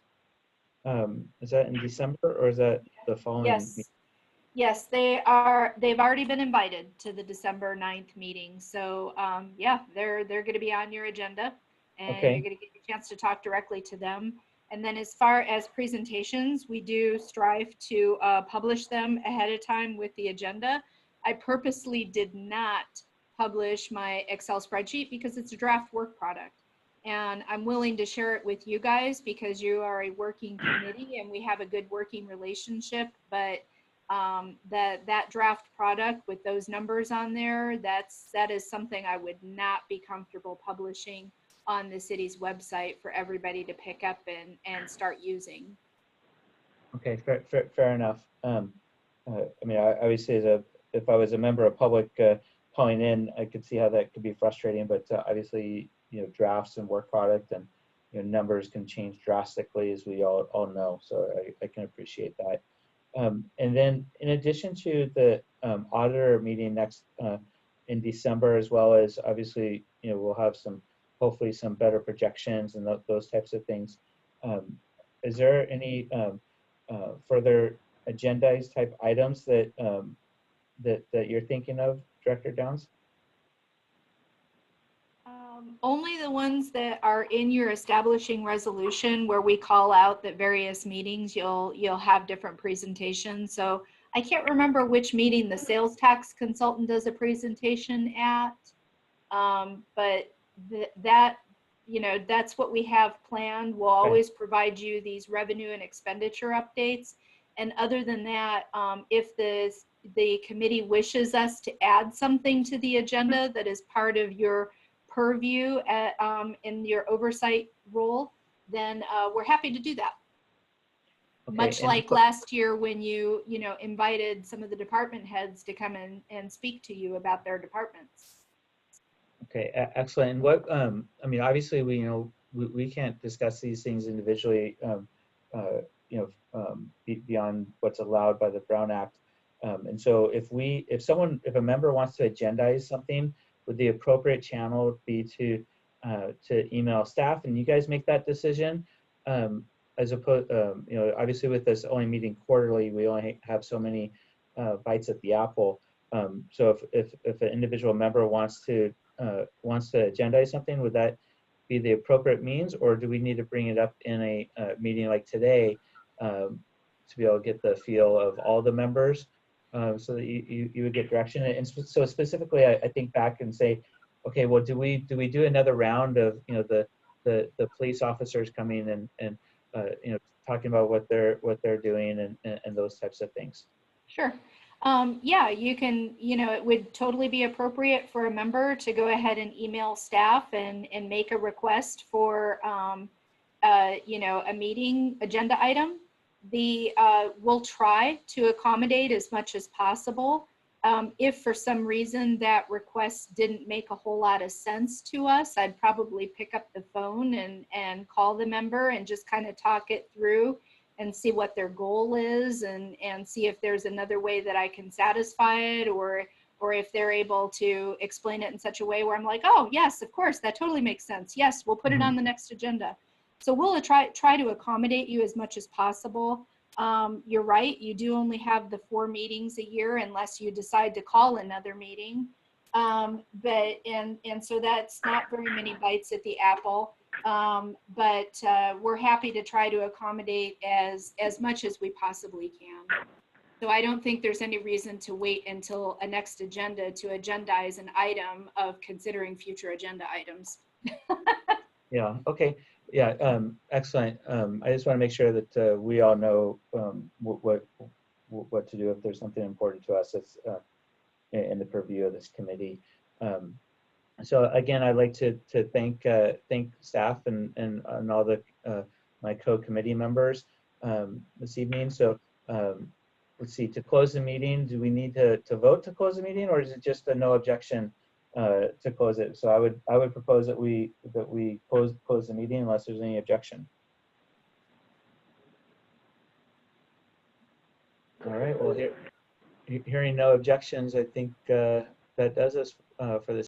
S1: Is that in December or is that the following?
S7: Yes. Yes, they've already been invited to the December 9th meeting. So yeah, they're going to be on your agenda, and
S1: Okay.
S7: you're going to get a chance to talk directly to them. And then as far as presentations, we do strive to publish them ahead of time with the agenda. I purposely did not publish my Excel spreadsheet because it's a draft work product. And I'm willing to share it with you guys because you are a working committee and we have a good working relationship. But that draft product with those numbers on there, that is something I would not be comfortable publishing on the city's website for everybody to pick up and start using.
S1: Okay, fair enough. I mean, obviously, if I was a member of public calling in, I could see how that could be frustrating. But obviously, drafts and work product and numbers can change drastically, as we all know. So I can appreciate that. And then, in addition to the auditor meeting next in December, as well as obviously, we'll have hopefully some better projections and those types of things. Is there any further agendized type items that that you're thinking of, Director Downs?
S7: Only the ones that are in your establishing resolution, where we call out that various meetings you'll have different presentations. So I can't remember which meeting the sales tax consultant does a presentation at, but that's what we have planned. We'll always provide you these revenue and expenditure updates. And other than that, if the committee wishes us to add something to the agenda that is part of your purview in your oversight role, then we're happy to do that.
S1: Okay,
S7: Much
S1: and
S7: like last year when you invited some of the department heads to come in and speak to you about their departments.
S1: Okay, excellent. And what, I mean, obviously we can't discuss these things individually, beyond what's allowed by the Brown Act. And so if a member wants to agendize something, would the appropriate channel be to email staff and you guys make that decision? As opposed, obviously with this only meeting quarterly, we only have so many bites at the apple. So if an individual member wants to agendize something, would that be the appropriate means, or do we need to bring it up in a meeting like today to be able to get the feel of all the members, so that you would get direction? And so specifically, I think back and say, okay, well, do we do another round of the police officers coming and talking about what they're doing and those types of things?
S7: Sure. Yeah, you can, it would totally be appropriate for a member to go ahead and email staff and make a request for, a meeting agenda item. We'll try to accommodate as much as possible. If for some reason that request didn't make a whole lot of sense to us, I'd probably pick up the phone and call the member and just kind of talk it through and see what their goal is and see if there's another way that I can satisfy it, or if they're able to explain it in such a way where I'm like, oh yes, of course, that totally makes sense. Yes, we'll put it on the next agenda. So we'll try to accommodate you as much as possible. You're right, you do only have the 4 meetings a year unless you decide to call another meeting. But so that's not very many bites at the apple. But we're happy to try to accommodate as much as we possibly can. So I don't think there's any reason to wait until a next agenda to agendize an item of considering future agenda items.
S1: Yeah, okay. Yeah, excellent. I just want to make sure that we all know what to do if there's something important to us that's in the purview of this committee. So again, I'd like to thank staff and all the my co-committee members this evening. So let's see, to close the meeting, do we need to vote to close the meeting, or is it just a no objection to close it? So I would propose that we close the meeting unless there's any objection. All right. Well, hearing no objections, I think that does us for this